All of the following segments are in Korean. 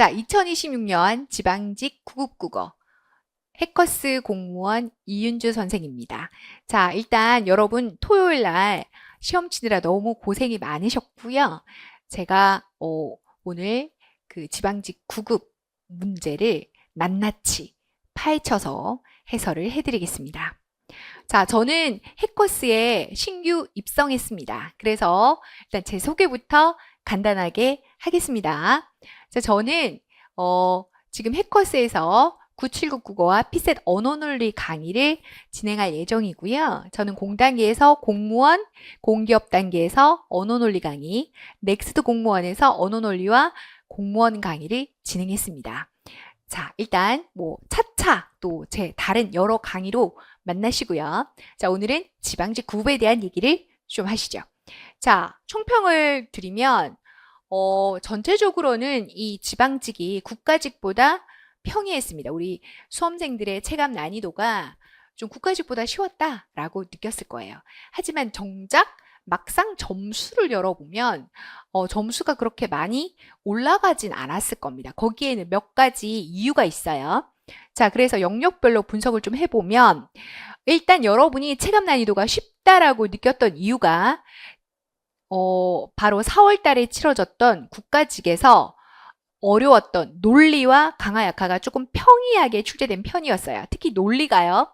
자, 2026년 지방직 9급 국어 해커스 공무원 이윤주 선생입니다. 자, 일단 여러분 토요일 날 시험 치느라 너무 고생이 많으셨고요. 제가 오늘 그 지방직 9급 문제를 낱낱이 파헤쳐서 해설을 해드리겠습니다. 자, 저는 해커스에 신규 입성했습니다. 그래서 일단 제 소개부터 간단하게 하겠습니다. 자, 저는 지금 해커스에서 979 국어와 피셋 언어논리 강의를 진행할 예정이고요. 저는 공단계에서 공무원, 공기업 단계에서 언어논리 강의, 넥스트 공무원에서 언어논리와 공무원 강의를 진행했습니다. 자, 일단 차차 또 제 다른 여러 강의로 만나시고요. 자, 오늘은 지방직 9급에 대한 얘기를 좀 하시죠. 자, 총평을 드리면 전체적으로는 이 지방직이 국가직보다 평이했습니다. 우리 수험생들의 체감 난이도가 좀 국가직보다 쉬웠다라고 느꼈을 거예요. 하지만 정작 막상 점수를 열어보면 점수가 그렇게 많이 올라가진 않았을 겁니다. 거기에는 몇 가지 이유가 있어요. 자, 그래서 영역별로 분석을 좀 해보면 일단 여러분이 체감 난이도가 쉽다라고 느꼈던 이유가 바로 4월 달에 치러졌던 국가직에서 어려웠던 논리와 강화 약화가 조금 평이하게 출제된 편이었어요. 특히 논리가요.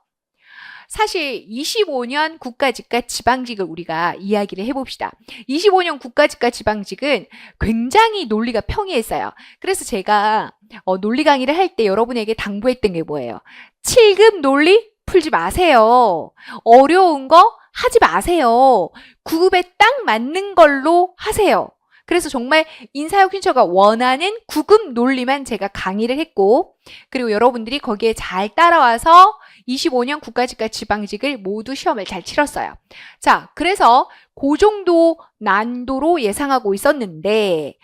사실 25년 국가직과 지방직을 우리가 이야기를 해봅시다. 25년 국가직과 지방직은 굉장히 논리가 평이했어요. 그래서 제가 논리 강의를 할 때 여러분에게 당부했던 게 뭐예요? 7급 논리 풀지 마세요. 어려운 거 하지 마세요. 9급에 딱 맞는 걸로 하세요. 그래서 정말 인사혁신처가 원하는 9급 논리만 제가 강의를 했고, 그리고 여러분들이 거기에 잘 따라와서 25년 국가직과 지방직을 모두 시험을 잘 치렀어요. 자, 그래서 그 정도 난도로 예상하고 있었는데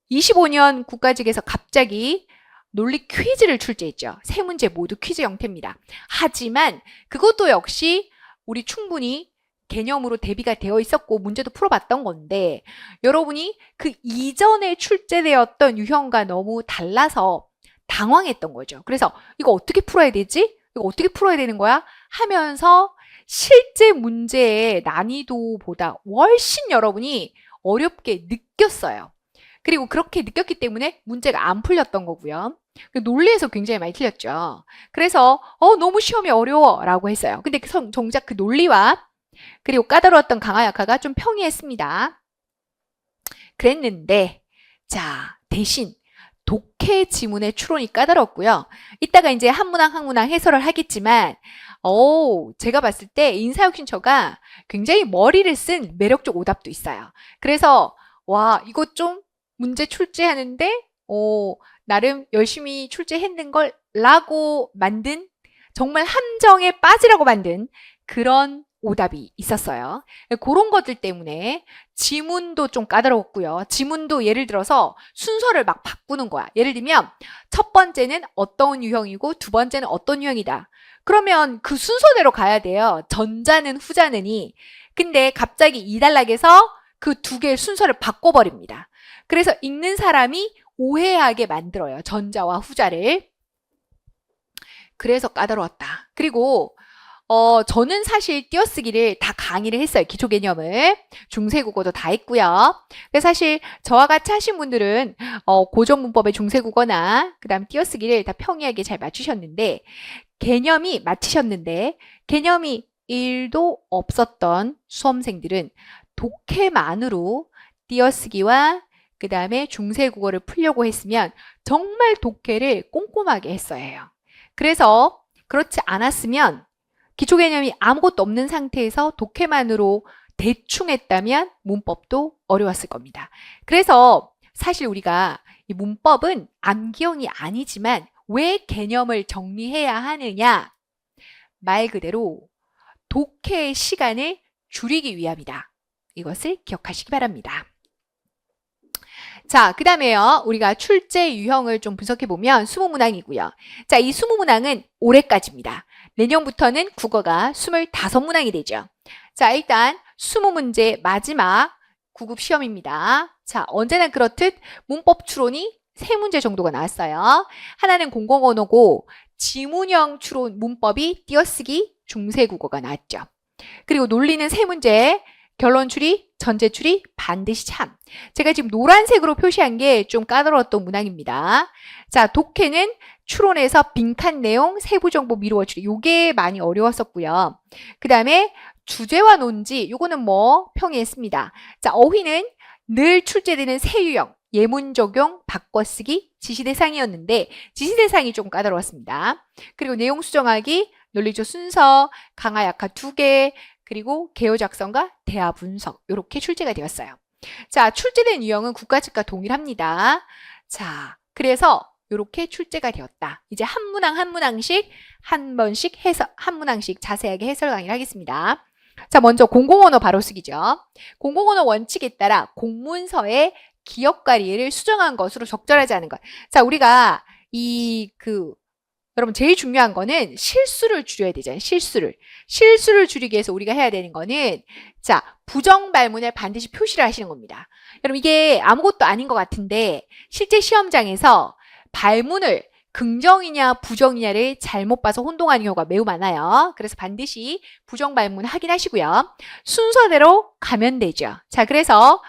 25년 국가직에서 갑자기 논리 퀴즈를 출제했죠. 세 문제 모두 퀴즈 형태입니다. 하지만 그것도 역시 우리 충분히 개념으로 대비가 되어 있었고 문제도 풀어봤던 건데 여러분이 그 이전에 출제되었던 유형과 너무 달라서 당황했던 거죠. 그래서 이거 어떻게 풀어야 되지? 이거 어떻게 풀어야 되는 거야? 하면서 실제 문제의 난이도보다 훨씬 여러분이 어렵게 느꼈어요. 그리고 그렇게 느꼈기 때문에 문제가 안 풀렸던 거고요. 논리에서 굉장히 많이 틀렸죠. 그래서 너무 시험이 어려워 라고 했어요. 근데 정작 그 논리와 그리고 까다로웠던 강화 약화가 좀 평이했습니다. 그랬는데 자, 대신 독해 지문의 추론이 까다롭고요. 이따가 이제 한 문항 한 문항 해설을 하겠지만 제가 봤을 때 인사혁신처가 굉장히 머리를 쓴 매력적 오답도 있어요. 그래서 와, 이거 좀 문제 출제하는데 나름 열심히 출제했는 걸 라고 만든 정말 함정에 빠지라고 만든 그런 오답이 있었어요. 그런 것들 때문에 지문도 좀 까다로웠고요. 지문도 예를 들어서 순서를 막 바꾸는 거야. 예를 들면 첫 번째는 어떤 유형이고 두 번째는 어떤 유형이다. 그러면 그 순서대로 가야 돼요. 전자는 후자는이. 근데 갑자기 2단락에서 그 두 개의 순서를 바꿔버립니다. 그래서 읽는 사람이 오해하게 만들어요. 전자와 후자를. 그래서 까다로웠다. 그리고 저는 사실 띄어쓰기를 다 강의를 했어요. 기초 개념을. 중세국어도 다 했고요. 그래서 사실 저와 같이 하신 분들은 고전문법의 중세국어나 그 다음 띄어쓰기를 다 평이하게 잘 맞추셨는데 개념이 맞히셨는데 개념이 1도 없었던 수험생들은 독해만으로 띄어쓰기와 그 다음에 중세국어를 풀려고 했으면 정말 독해를 꼼꼼하게 했어야 해요. 그래서 그렇지 않았으면 기초 개념이 아무것도 없는 상태에서 독해만으로 대충 했다면 문법도 어려웠을 겁니다. 그래서 사실 우리가 이 문법은 암기형이 아니지만 왜 개념을 정리해야 하느냐? 말 그대로 독해의 시간을 줄이기 위함이다. 이것을 기억하시기 바랍니다. 자, 그 다음에요. 우리가 출제 유형을 좀 분석해보면 20문항이고요. 자, 이 20문항은 올해까지입니다. 내년부터는 국어가 25문항이 되죠. 자, 일단 20문제 마지막 9급 시험입니다. 자, 언제나 그렇듯 문법 추론이 세 문제 정도가 나왔어요. 하나는 공공언어고 지문형 추론 문법이 띄어쓰기 중세국어가 나왔죠. 그리고 논리는 세 문제, 결론 추리, 전제 추리, 반드시 참. 제가 지금 노란색으로 표시한 게 좀 까다로웠던 문항입니다. 자, 독해는 추론에서 빈칸 내용, 세부 정보 미루어 추리. 요게 많이 어려웠었고요. 그 다음에 주제와 논지, 요거는 뭐 평이했습니다. 자, 어휘는 늘 출제되는 새 유형, 예문 적용, 바꿔쓰기, 지시대상이었는데 지시대상이 조금 까다로웠습니다. 그리고 내용 수정하기, 논리적 순서, 강화 약화 2개, 그리고 개요 작성과 대화 분석 이렇게 출제가 되었어요. 자, 출제된 유형은 국가측과 동일합니다. 자, 그래서 이렇게 출제가 되었다. 이제 한 문항 한 문항씩 한 번씩 해석, 한 문항씩 자세하게 해설 강의를 하겠습니다. 자, 먼저 공공언어 바로쓰기죠. 공공언어 원칙에 따라 공문서에 기억과 리을을 수정한 것으로 적절하지 않은 것. 자, 우리가 여러분 제일 중요한 거는 실수를 줄여야 되잖아요. 실수를 줄이기 위해서 우리가 해야 되는 거는 자, 부정 발문을 반드시 표시를 하시는 겁니다. 여러분 이게 아무것도 아닌 것 같은데 실제 시험장에서 발문을 긍정이냐 부정이냐를 잘못 봐서 혼동하는 경우가 매우 많아요. 그래서 반드시 부정 발문 확인하시고요. 순서대로 가면 되죠. 자, 그래서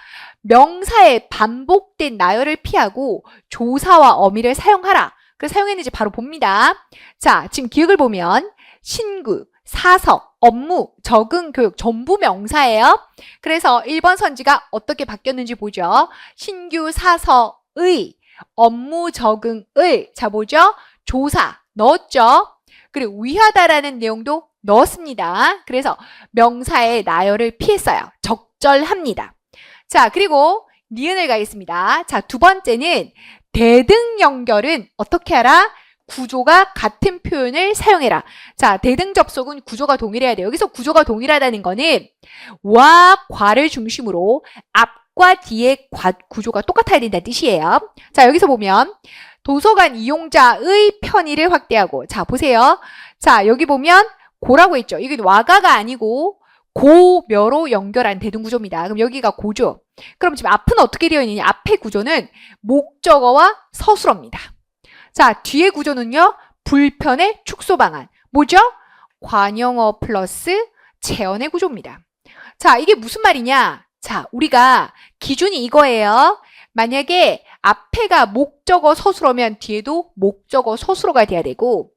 명사의 반복된 나열을 피하고 조사와 어미를 사용하라. 그래서 사용했는지 바로 봅니다. 자, 지금 기억을 보면 신구, 사서, 업무, 적응, 교육 전부 명사예요. 그래서 1번 선지가 어떻게 바뀌었는지 보죠. 신규, 사서의, 업무, 적응의, 자 보죠. 조사 넣었죠. 그리고 위하다라는 내용도 넣었습니다. 그래서 명사의 나열을 피했어요. 적절합니다. 자, 그리고 니은을 가겠습니다. 자, 두 번째는 대등 연결은 어떻게 하라? 구조가 같은 표현을 사용해라. 자, 대등 접속은 구조가 동일해야 돼요. 여기서 구조가 동일하다는 거는 와, 과를 중심으로 앞과 뒤의 구조가 똑같아야 된다는 뜻이에요. 자, 여기서 보면 도서관 이용자의 편의를 확대하고 자, 보세요. 자, 여기 보면 고라고 했죠. 이게 와가가 아니고 고며로 연결한 대등구조입니다. 그럼 여기가 고죠. 그럼 지금 앞은 어떻게 되어 있느냐? 앞의 구조는 목적어와 서술어입니다. 자, 뒤의 구조는요. 불편의 축소 방안. 뭐죠? 관용어 플러스 체언의 구조입니다. 자, 이게 무슨 말이냐? 자, 우리가 기준이 이거예요. 만약에 앞에가 목적어 서술어면 뒤에도 목적어 서술어가 돼야 되고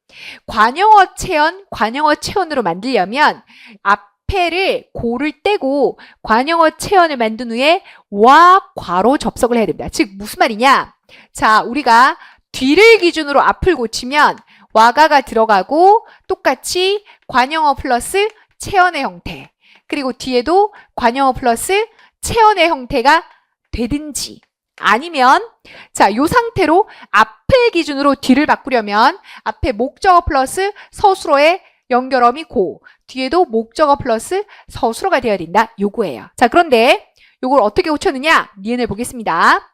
관용어 체언, 관용어 체언으로 만들려면 앞에를 고를 떼고 관용어 체언을 만든 후에 와, 과로 접속을 해야 됩니다. 즉 무슨 말이냐? 자, 우리가 뒤를 기준으로 앞을 고치면 와가가 들어가고 똑같이 관용어 플러스 체언의 형태 그리고 뒤에도 관용어 플러스 체언의 형태가 되든지 아니면 자, 요 상태로 앞을 기준으로 뒤를 바꾸려면 앞에 목적어 플러스 서술어의 연결어미 고 뒤에도 목적어 플러스 서술어가 되어야 된다. 요거예요. 자, 그런데 요걸 어떻게 고쳤느냐? 니은을 보겠습니다.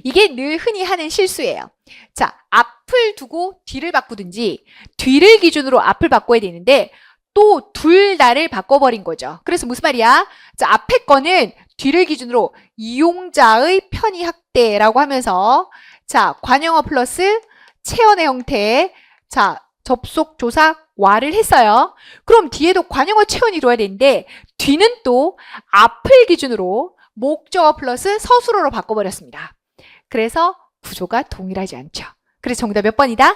이게 늘 흔히 하는 실수예요. 자, 앞을 두고 뒤를 바꾸든지 뒤를 기준으로 앞을 바꿔야 되는데 또 둘 다를 바꿔버린 거죠. 그래서 무슨 말이야? 자, 앞에 거는 뒤를 기준으로 이용자의 편의 확대라고 하면서 자, 관용어 플러스 체언의 형태 자, 접속 조사 와를 했어요. 그럼 뒤에도 관용어 체언이 들어야 되는데 뒤는 또 앞을 기준으로 목적어 플러스 서술어로 바꿔버렸습니다. 그래서 구조가 동일하지 않죠. 그래서 정답 몇 번이다?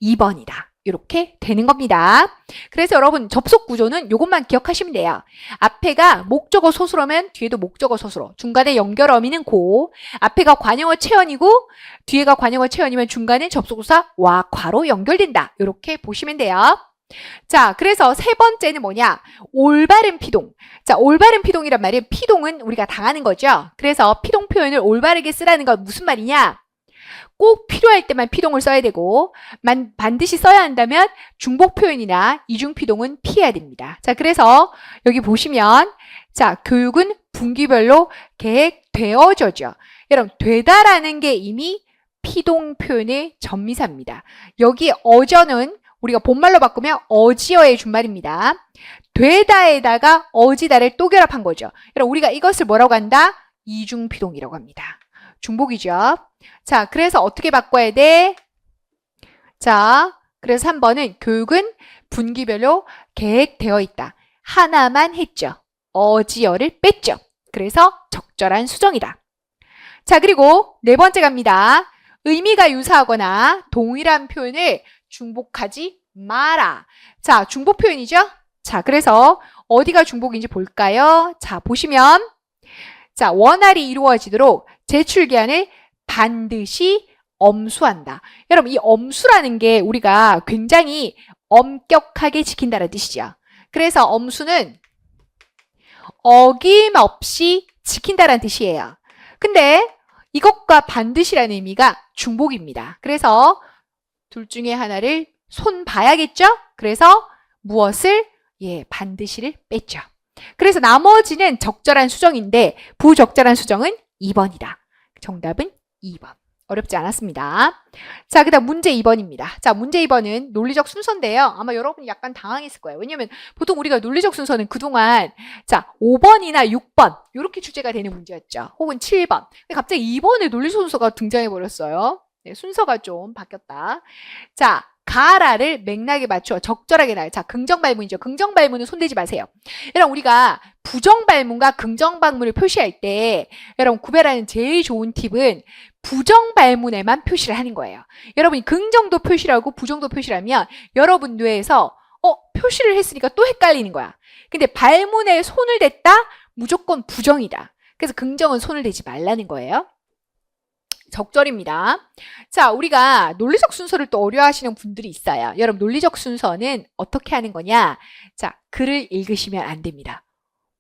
2번이다. 이렇게 되는 겁니다. 그래서 여러분 접속 구조는 이것만 기억하시면 돼요. 앞에가 목적어 서술어면 뒤에도 목적어 서술어, 중간에 연결 어미는 고, 앞에가 관용어 체언이고 뒤에가 관용어 체언이면 중간에 접속사 와, 과로 연결된다. 이렇게 보시면 돼요. 자, 그래서 세 번째는 뭐냐? 올바른 피동. 자, 올바른 피동이란 말이에요. 피동은 우리가 당하는 거죠. 그래서 피동 표현을 올바르게 쓰라는 건 무슨 말이냐? 꼭 필요할 때만 피동을 써야 되고 반드시 써야 한다면 중복 표현이나 이중 피동은 피해야 됩니다. 자, 그래서 여기 보시면 자, 교육은 분기별로 계획되어져죠. 여러분, 되다라는 게 이미 피동 표현의 전미사입니다. 여기 어저는 우리가 본말로 바꾸면 어지어의 준말입니다. 되다에다가 어지다를 또 결합한 거죠. 여러분, 우리가 이것을 뭐라고 한다? 이중피동이라고 합니다. 중복이죠. 자, 그래서 어떻게 바꿔야 돼? 자, 그래서 3번은 교육은 분기별로 계획되어 있다. 하나만 했죠. 어지어를 뺐죠. 그래서 적절한 수정이다. 자, 그리고 네 번째 갑니다. 의미가 유사하거나 동일한 표현을 중복하지 마라. 자, 중복 표현이죠? 자, 그래서 어디가 중복인지 볼까요? 자, 보시면 자, 원활히 이루어지도록 제출기한을 반드시 엄수한다. 여러분, 이 엄수라는 게 우리가 굉장히 엄격하게 지킨다는 뜻이죠. 그래서 엄수는 어김없이 지킨다는 뜻이에요. 근데 이것과 반드시라는 의미가 중복입니다. 그래서 둘 중에 하나를 손 봐야겠죠? 그래서 무엇을? 예, 반드시를 뺐죠. 그래서 나머지는 적절한 수정인데 부적절한 수정은 2번이다. 정답은 2번. 어렵지 않았습니다. 자, 그 다음 문제 2번입니다. 자, 문제 2번은 논리적 순서인데요. 아마 여러분이 약간 당황했을 거예요. 왜냐면 보통 우리가 논리적 순서는 그동안 자, 5번이나 6번 이렇게 출제가 되는 문제였죠. 혹은 7번. 근데 갑자기 2번에 논리적 순서가 등장해 버렸어요. 네, 순서가 좀 바뀌었다. 자, 가라를 맥락에 맞춰 적절하게 나요. 자, 긍정발문이죠. 긍정발문은 손대지 마세요. 여러분, 우리가 부정발문과 긍정발문을 표시할 때 여러분 구별하는 제일 좋은 팁은 부정발문에만 표시를 하는 거예요. 여러분이 긍정도 표시를 하고 부정도 표시를 하면 여러분 뇌에서 표시를 했으니까 또 헷갈리는 거야. 근데 발문에 손을 댔다? 무조건 부정이다. 그래서 긍정은 손을 대지 말라는 거예요. 적절입니다. 자, 우리가 논리적 순서를 또 어려워하시는 분들이 있어요. 여러분, 논리적 순서는 어떻게 하는 거냐? 자, 글을 읽으시면 안 됩니다.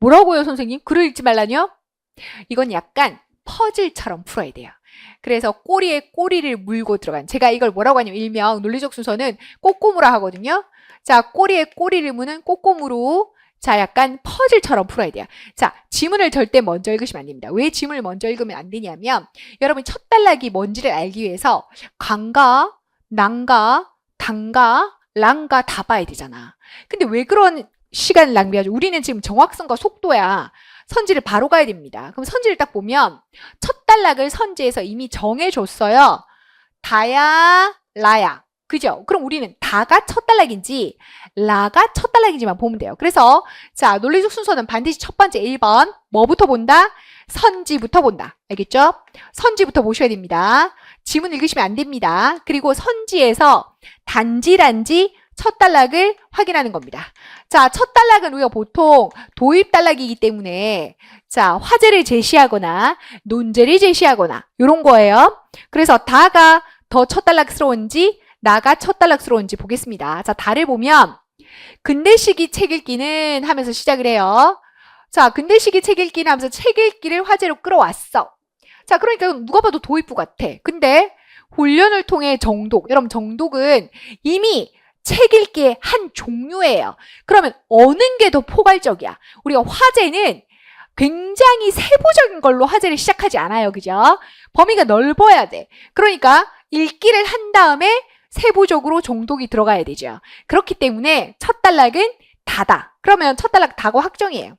뭐라고요, 선생님? 글을 읽지 말라뇨? 이건 약간 퍼즐처럼 풀어야 돼요. 그래서 꼬리에 꼬리를 물고 들어간, 제가 이걸 뭐라고 하냐면 일명 논리적 순서는 꼬꼬무라 하거든요. 자, 꼬리에 꼬리를 무는 꼬꼬무로 자, 약간 퍼즐처럼 풀어야 돼요. 자, 지문을 절대 먼저 읽으시면 안 됩니다. 왜 지문을 먼저 읽으면 안 되냐면 여러분 첫 단락이 뭔지를 알기 위해서 강가, 난가, 단가, 랑가 다 봐야 되잖아. 근데 왜 그런 시간을 낭비하죠? 우리는 지금 정확성과 속도야. 선지를 바로 가야 됩니다. 그럼 선지를 딱 보면 첫 단락을 선지에서 이미 정해줬어요. 다야, 라야. 그죠? 그럼 우리는 다가 첫 단락인지 라가 첫 단락인지만 보면 돼요. 그래서 자, 논리적 순서는 반드시 첫 번째 1번 뭐부터 본다? 선지부터 본다. 알겠죠? 선지부터 보셔야 됩니다. 지문 읽으시면 안 됩니다. 그리고 선지에서 단지 첫 단락을 확인하는 겁니다. 자, 첫 단락은 우리가 보통 도입 단락이기 때문에 자, 화제를 제시하거나 논제를 제시하거나 이런 거예요. 그래서 다가 더 첫 단락스러운지 나가 첫 단락스러운지 보겠습니다. 자, 다를 보면 근대 시기 책 읽기는 하면서 시작을 해요. 자, 근대 시기 책 읽기는 하면서 책 읽기를 화제로 끌어왔어. 자, 그러니까 누가 봐도 도입부 같아. 근데 훈련을 통해 정독. 여러분, 정독은 이미 책 읽기의 한 종류예요. 그러면 어느 게 더 포괄적이야? 우리가 화제는 굉장히 세부적인 걸로 화제를 시작하지 않아요. 그죠? 범위가 넓어야 돼. 그러니까 읽기를 한 다음에 세부적으로 정독이 들어가야 되죠. 그렇기 때문에 첫 단락은 다다. 그러면 첫 단락 다고 확정이에요.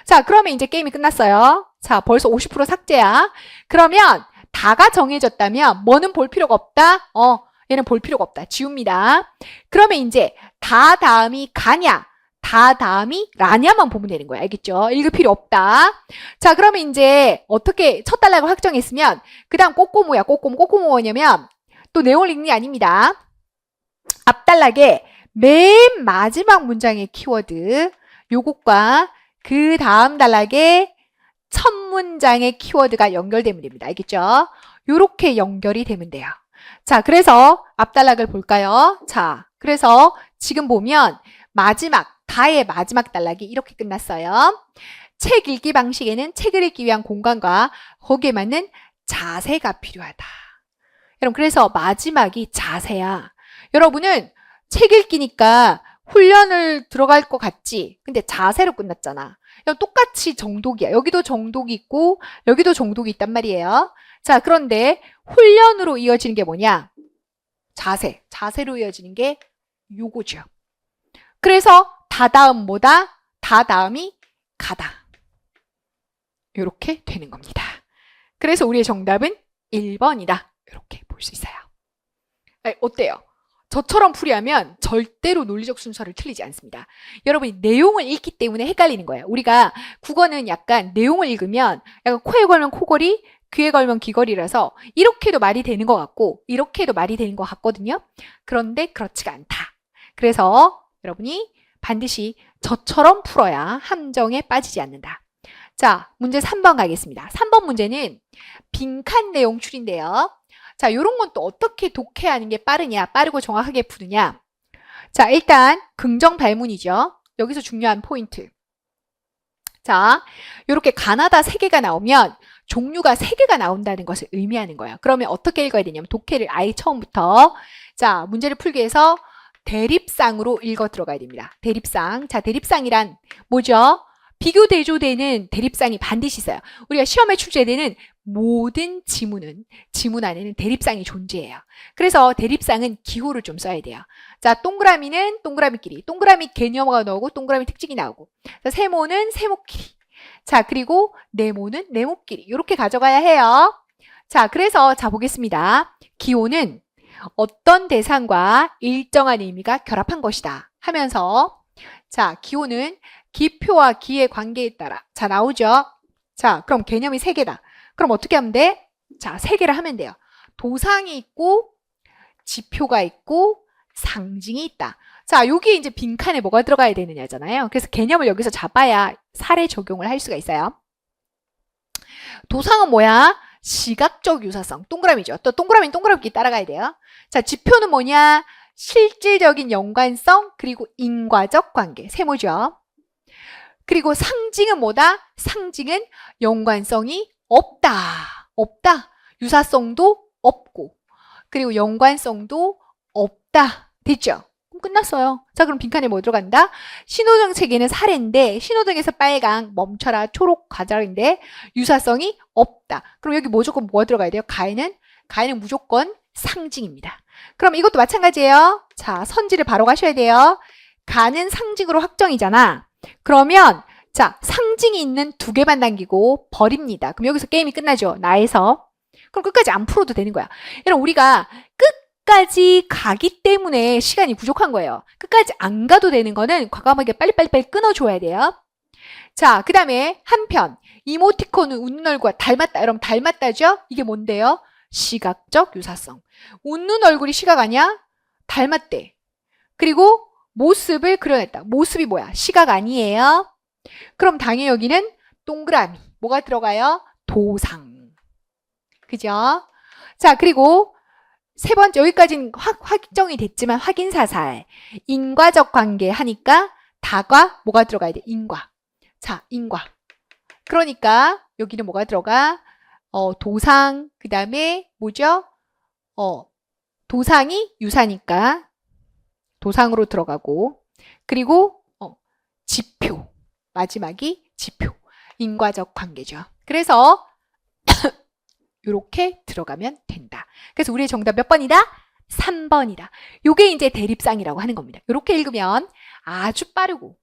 자, 그러면 이제 게임이 끝났어요. 자, 벌써 50% 삭제야. 그러면 다가 정해졌다면 뭐는 볼 필요가 없다? 얘는 볼 필요가 없다. 지웁니다. 그러면 이제 다 다음이 가냐? 다 다음이 라냐만 보면 되는 거야. 알겠죠? 읽을 필요 없다. 자, 그러면 이제 어떻게 첫 단락을 확정했으면 그 다음 꼬꼬무야. 꼬꼬무 뭐냐면 또 내용을 읽는 게 아닙니다. 앞 단락에 맨 마지막 문장의 키워드 요것과 그 다음 단락에 첫 문장의 키워드가 연결되면 됩니다. 알겠죠? 요렇게 연결이 되면 돼요. 자, 그래서 앞 단락을 볼까요? 자, 그래서 지금 보면 다의 마지막 단락이 이렇게 끝났어요. 책 읽기 방식에는 책을 읽기 위한 공간과 거기에 맞는 자세가 필요하다. 여러분, 그래서 마지막이 자세야. 여러분은 책 읽기니까 훈련을 들어갈 것 같지? 근데 자세로 끝났잖아. 똑같이 정독이야. 여기도 정독이 있고 여기도 정독이 있단 말이에요. 자, 그런데 훈련으로 이어지는 게 뭐냐? 자세로 이어지는 게 요거죠. 그래서 다다음 다다음이 가다. 이렇게 되는 겁니다. 그래서 우리의 정답은 1번이다. 이렇게 볼 수 있어요. 어때요? 저처럼 풀이하면 절대로 논리적 순서를 틀리지 않습니다. 여러분이 내용을 읽기 때문에 헷갈리는 거예요. 우리가 국어는 약간 내용을 읽으면 약간 코에 걸면 코걸이, 귀에 걸면 귀걸이라서 이렇게도 말이 되는 것 같고 이렇게도 말이 되는 것 같거든요. 그런데 그렇지가 않다. 그래서 여러분이 반드시 저처럼 풀어야 함정에 빠지지 않는다. 자, 문제 3번 가겠습니다. 3번 문제는 빈칸 내용 추리인데요. 자, 요런 건 또 어떻게 독해하는 게 빠르냐, 빠르고 정확하게 푸느냐. 자, 일단 긍정 발문이죠. 여기서 중요한 포인트. 자, 요렇게 가나다 3개가 나오면 종류가 3개가 나온다는 것을 의미하는 거예요. 그러면 어떻게 읽어야 되냐면 독해를 아예 처음부터 자, 문제를 풀기 위해서 대립상으로 읽어 들어가야 됩니다. 대립상. 자, 대립상이란 뭐죠? 비교 대조되는 대립상이 반드시 있어요. 우리가 시험에 출제되는 모든 지문 안에는 대립상이 존재해요. 그래서 대립상은 기호를 좀 써야 돼요. 자, 동그라미는 동그라미끼리, 동그라미 개념어가 나오고 동그라미 특징이 나오고, 자, 세모는 세모끼리, 자, 그리고 네모는 네모끼리 이렇게 가져가야 해요. 자, 그래서 자 보겠습니다. 기호는 어떤 대상과 일정한 의미가 결합한 것이다 하면서, 자, 기호는 기표와 기의 관계에 따라, 자, 나오죠. 자, 그럼 개념이 3개다. 그럼 어떻게 하면 돼? 자, 3개를 하면 돼요. 도상이 있고 지표가 있고 상징이 있다. 자, 여기 이제 빈칸에 뭐가 들어가야 되느냐잖아요. 그래서 개념을 여기서 잡아야 사례 적용을 할 수가 있어요. 도상은 뭐야? 시각적 유사성, 동그라미죠. 또 동그라미는 동그라미 따라가야 돼요. 자, 지표는 뭐냐? 실질적인 연관성, 그리고 인과적 관계, 세모죠. 그리고 상징은 뭐다? 상징은 연관성이 없다. 없다. 유사성도 없고, 그리고 연관성도 없다. 됐죠? 그럼 끝났어요. 자, 그럼 빈칸에 뭐 들어간다? 신호등 체계는 사례인데 신호등에서 빨강, 멈춰라, 초록, 과자인데 유사성이 없다. 그럼 여기 무조건 뭐가 들어가야 돼요? 가에는 무조건 상징입니다. 그럼 이것도 마찬가지예요. 자, 선지를 바로 가셔야 돼요. 가는 상징으로 확정이잖아. 그러면 자, 상징이 있는 2개만 남기고 버립니다. 그럼 여기서 게임이 끝나죠. 나에서. 그럼 끝까지 안 풀어도 되는 거야. 여러분, 우리가 끝까지 가기 때문에 시간이 부족한 거예요. 끝까지 안 가도 되는 거는 과감하게 빨리빨리 끊어줘야 돼요. 자, 그 다음에 한편 이모티콘은 웃는 얼굴과 닮았다. 여러분, 닮았다죠? 이게 뭔데요? 시각적 유사성. 웃는 얼굴이 시각 아니야? 닮았대. 그리고 모습을 그려냈다. 모습이 뭐야? 시각 아니에요? 그럼 당연히 여기는 동그라미. 뭐가 들어가요? 도상. 그죠? 자, 그리고 세 번째, 여기까지는 확정이 됐지만 확인사살. 인과적 관계 하니까 다과 뭐가 들어가야 돼? 인과. 자, 인과. 그러니까 여기는 뭐가 들어가? 도상, 그 다음에 뭐죠? 도상이 유사니까 도상으로 들어가고, 그리고 지표. 마지막이 지표. 인과적 관계죠. 그래서 이렇게 들어가면 된다. 그래서 우리의 정답 몇 번이다? 3번이다. 요게 이제 대립상이라고 하는 겁니다. 이렇게 읽으면 아주 빠르고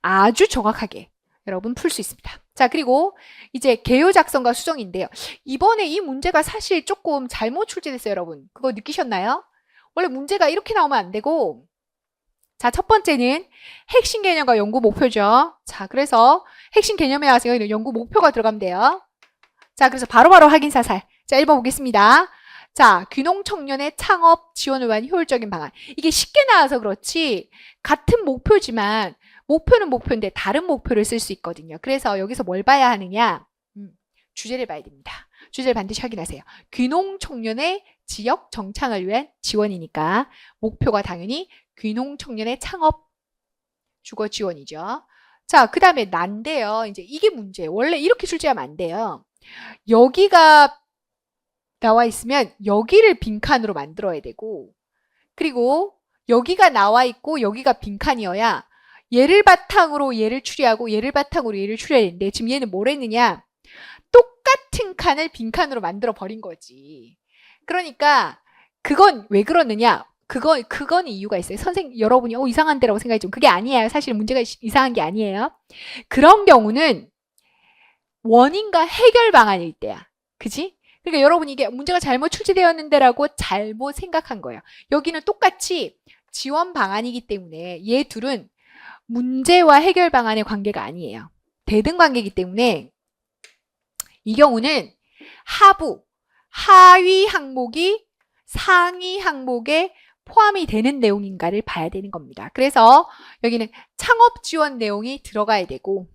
아주 정확하게 여러분 풀 수 있습니다. 자, 그리고 이제 개요 작성과 수정인데요. 이번에 이 문제가 사실 조금 잘못 출제됐어요, 여러분. 그거 느끼셨나요? 원래 문제가 이렇게 나오면 안 되고, 자, 첫 번째는 핵심 개념과 연구 목표죠. 자, 그래서 핵심 개념에 와서 연구 목표가 들어가면 돼요. 자, 그래서 바로바로 확인 사살. 자, 1번 보겠습니다. 자, 귀농 청년의 창업 지원을 위한 효율적인 방안. 이게 쉽게 나와서 그렇지 같은 목표지만 목표는 목표인데 다른 목표를 쓸 수 있거든요. 그래서 여기서 뭘 봐야 하느냐? 주제를 봐야 됩니다. 주제를 반드시 확인하세요. 귀농 청년의 지역 정착을 위한 지원이니까 목표가 당연히 귀농 청년의 창업 주거 지원이죠. 자, 그 다음에 난데요. 이제 이게 문제예요. 원래 이렇게 출제하면 안 돼요. 여기가 나와 있으면 여기를 빈칸으로 만들어야 되고, 그리고 여기가 나와 있고 여기가 빈칸이어야 얘를 바탕으로 얘를 추리하고 얘를 바탕으로 얘를 추리해야 되는데, 지금 얘는 뭘 했느냐? 똑같은 칸을 빈칸으로 만들어 버린 거지. 그러니까 그건 왜 그러느냐? 그건 이유가 있어요. 여러분이 이상한데라고 생각했지만 그게 아니에요. 사실 문제가 이상한 게 아니에요. 그런 경우는 원인과 해결 방안일 때야. 그지? 그러니까 여러분이 이게 문제가 잘못 출제되었는데라고 잘못 생각한 거예요. 여기는 똑같이 지원 방안이기 때문에 얘 둘은 문제와 해결 방안의 관계가 아니에요. 대등 관계이기 때문에 이 경우는 하위 항목이 상위 항목에 포함이 되는 내용인가를 봐야 되는 겁니다. 그래서 여기는 창업 지원 내용이 들어가야 되고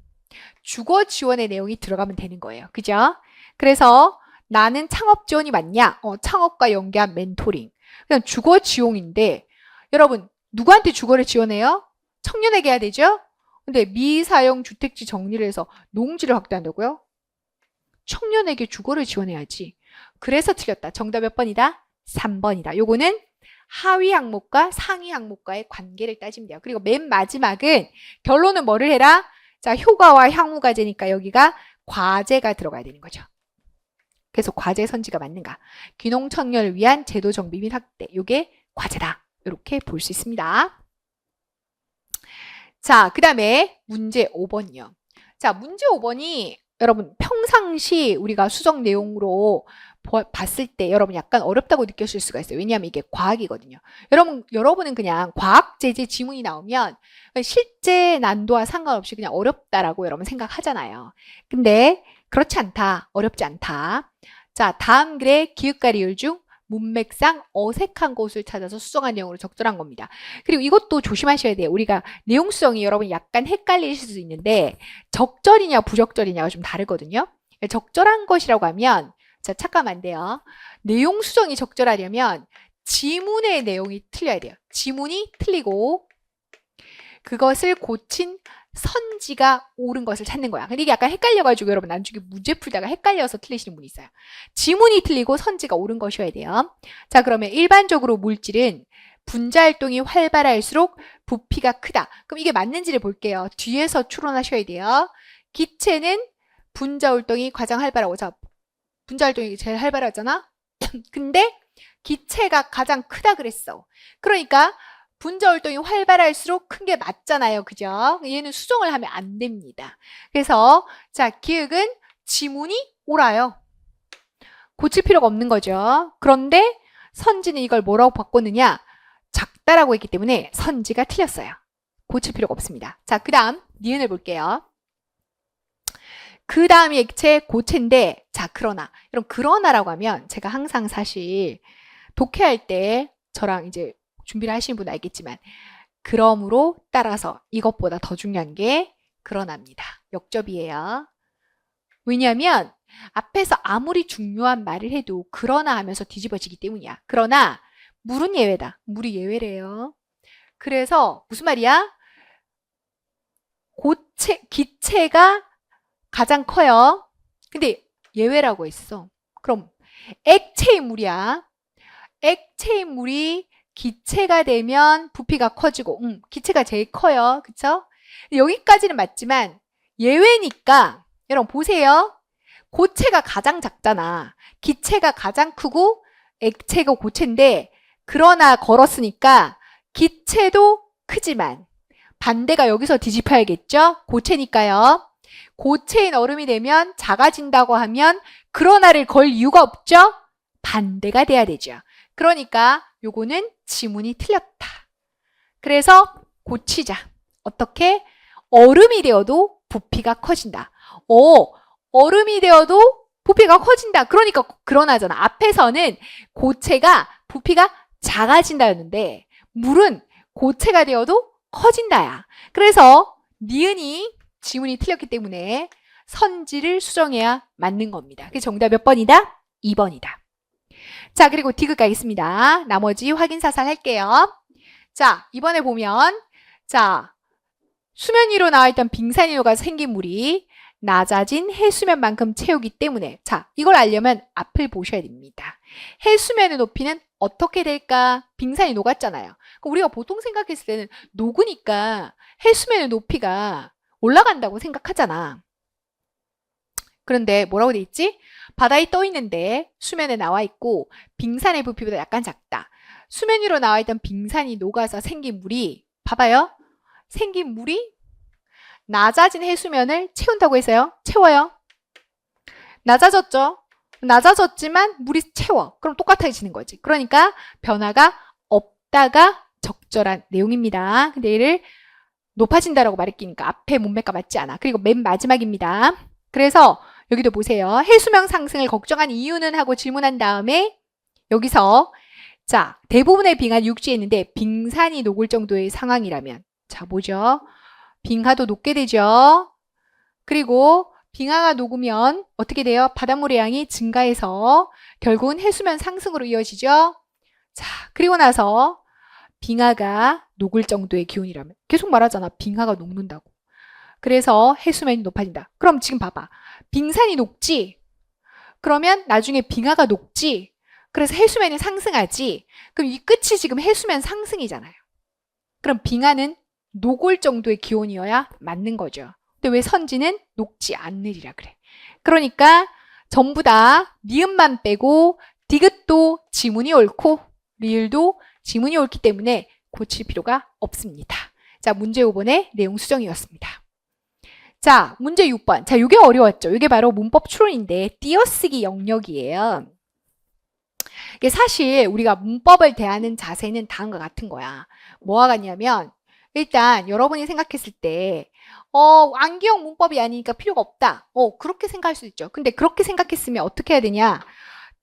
주거 지원의 내용이 들어가면 되는 거예요. 그죠? 그래서 나는 창업 지원이 맞냐? 창업과 연계한 멘토링. 그냥 주거 지원인데 여러분 누구한테 주거를 지원해요? 청년에게 해야 되죠? 근데 미사용 주택지 정리를 해서 농지를 확대한다고요? 청년에게 주거를 지원해야지. 그래서 틀렸다. 정답 몇 번이다? 3번이다. 요거는 하위 항목과 상위 항목과의 관계를 따지면 돼요. 그리고 맨 마지막은 결론은 뭐를 해라? 자, 효과와 향후 과제니까 여기가 과제가 들어가야 되는 거죠. 그래서 과제 선지가 맞는가? 귀농 청년을 위한 제도 정비 및 확대. 요게 과제다. 이렇게 볼 수 있습니다. 자, 그 다음에 문제 5번이요. 자, 문제 5번이 여러분 평상시 우리가 수정 내용으로 봤을 때 여러분 약간 어렵다고 느끼실 수가 있어요. 왜냐하면 이게 과학이거든요. 여러분은 그냥 과학 제재 지문이 나오면 실제 난도와 상관없이 그냥 어렵다라고 여러분 생각하잖아요. 근데 그렇지 않다. 어렵지 않다. 자, 다음 글의 기읍과 리을 중 문맥상 어색한 곳을 찾아서 수정한 내용으로 적절한 겁니다. 그리고 이것도 조심하셔야 돼요. 우리가 내용 수정이 여러분 약간 헷갈리실 수 있는데 적절이냐 부적절이냐가 좀 다르거든요. 적절한 것이라고 하면 자, 착각하면 안 돼요. 내용 수정이 적절하려면 지문의 내용이 틀려야 돼요. 지문이 틀리고 그것을 고친 선지가 옳은 것을 찾는 거야. 근데 이게 약간 헷갈려가지고 여러분 나중에 문제 풀다가 헷갈려서 틀리시는 분이 있어요. 지문이 틀리고 선지가 옳은 것이어야 돼요. 자, 그러면 일반적으로 물질은 분자활동이 활발할수록 부피가 크다. 그럼 이게 맞는지를 볼게요. 뒤에서 추론하셔야 돼요. 기체는 분자활동이 가장 활발하고 자, 분자활동이 제일 활발하잖아. 근데 기체가 가장 크다 그랬어. 그러니까 분자활동이 활발할수록 큰 게 맞잖아요. 그죠? 얘는 수정을 하면 안 됩니다. 그래서 자, 기역은 지문이 옳아요. 고칠 필요가 없는 거죠. 그런데 선지는 이걸 뭐라고 바꿨느냐? 작다라고 했기 때문에 선지가 틀렸어요. 고칠 필요가 없습니다. 자, 그 다음 니은을 볼게요. 그 다음이 액체 고체인데 자, 그러나 여러분 그러나라고 하면 제가 항상 사실 독해할 때 저랑 이제 준비를 하시는 분은 알겠지만 그러므로 따라서 이것보다 더 중요한 게 그러나입니다. 역접이에요. 왜냐하면 앞에서 아무리 중요한 말을 해도 그러나 하면서 뒤집어지기 때문이야. 그러나 물은 예외다. 물이 예외래요. 그래서 무슨 말이야? 기체가 가장 커요. 근데 예외라고 했어. 그럼 액체의 물이야. 액체의 물이 기체가 되면 부피가 커지고 기체가 제일 커요. 그쵸? 여기까지는 맞지만 예외니까 여러분 보세요. 고체가 가장 작잖아. 기체가 가장 크고 액체가 고체인데 그러나 걸었으니까 기체도 크지만 반대가 여기서 뒤집혀야겠죠? 고체니까요. 고체인 얼음이 되면 작아진다고 하면 그러나를 걸 이유가 없죠? 반대가 돼야 되죠. 그러니까 요거는 지문이 틀렸다. 그래서 고치자. 어떻게? 얼음이 되어도 부피가 커진다. 얼음이 되어도 부피가 커진다. 그러니까 그러나잖아. 앞에서는 고체가 부피가 작아진다였는데 물은 고체가 되어도 커진다야. 그래서 니은이 지문이 틀렸기 때문에 선지를 수정해야 맞는 겁니다. 그래서 정답 몇 번이다? 2번이다. 자, 그리고 디귿 가겠습니다. 나머지 확인 사살 할게요. 자, 이번에 보면 자, 수면 위로 나와 있던 빙산이 녹아 생긴 물이 낮아진 해수면만큼 채우기 때문에 자, 이걸 알려면 앞을 보셔야 됩니다. 해수면의 높이는 어떻게 될까? 빙산이 녹았잖아요. 그럼 우리가 보통 생각했을 때는 녹으니까 해수면의 높이가 올라간다고 생각하잖아. 그런데 뭐라고 돼 있지? 바다에 떠 있는데 수면에 나와 있고 빙산의 부피보다 약간 작다. 수면 위로 나와 있던 빙산이 녹아서 생긴 물이 봐봐요. 생긴 물이 낮아진 해수면을 채운다고 해서요. 채워요. 낮아졌죠? 낮아졌지만 물이 채워. 그럼 똑같아지는 거지. 그러니까 변화가 없다가 적절한 내용입니다. 근데 얘를 높아진다라고 말했으니까 앞에 문맥과 맞지 않아. 그리고 맨 마지막입니다. 그래서 여기도 보세요. 해수면 상승을 걱정한 이유는 하고 질문한 다음에 여기서 자, 대부분의 빙하는 육지에 있는데 빙산이 녹을 정도의 상황이라면 자, 뭐죠? 빙하도 녹게 되죠. 그리고 빙하가 녹으면 어떻게 돼요? 바닷물의 양이 증가해서 결국은 해수면 상승으로 이어지죠. 자, 그리고 나서 빙하가 녹을 정도의 기온이라면 계속 말하잖아. 빙하가 녹는다고. 그래서 해수면이 높아진다. 그럼 지금 봐봐. 빙산이 녹지? 그러면 나중에 빙하가 녹지? 그래서 해수면이 상승하지? 그럼 이 끝이 지금 해수면 상승이잖아요. 그럼 빙하는 녹을 정도의 기온이어야 맞는 거죠. 근데 왜 선지는 녹지 않으리라 그래. 그러니까 전부 다 니은만 빼고 디귿도 지문이 옳고 리을도 지문이 옳기 때문에 고칠 필요가 없습니다. 자, 문제 5번의 내용 수정이었습니다. 자, 문제 6번. 자, 이게 어려웠죠. 이게 바로 문법 추론인데 띄어쓰기 영역이에요. 이게 사실 우리가 문법을 대하는 자세는 다음과 같은 거야. 뭐와 같냐면 일단 여러분이 생각했을 때 암기형 문법이 아니니까 필요가 없다. 그렇게 생각할 수 있죠. 근데 그렇게 생각했으면 어떻게 해야 되냐?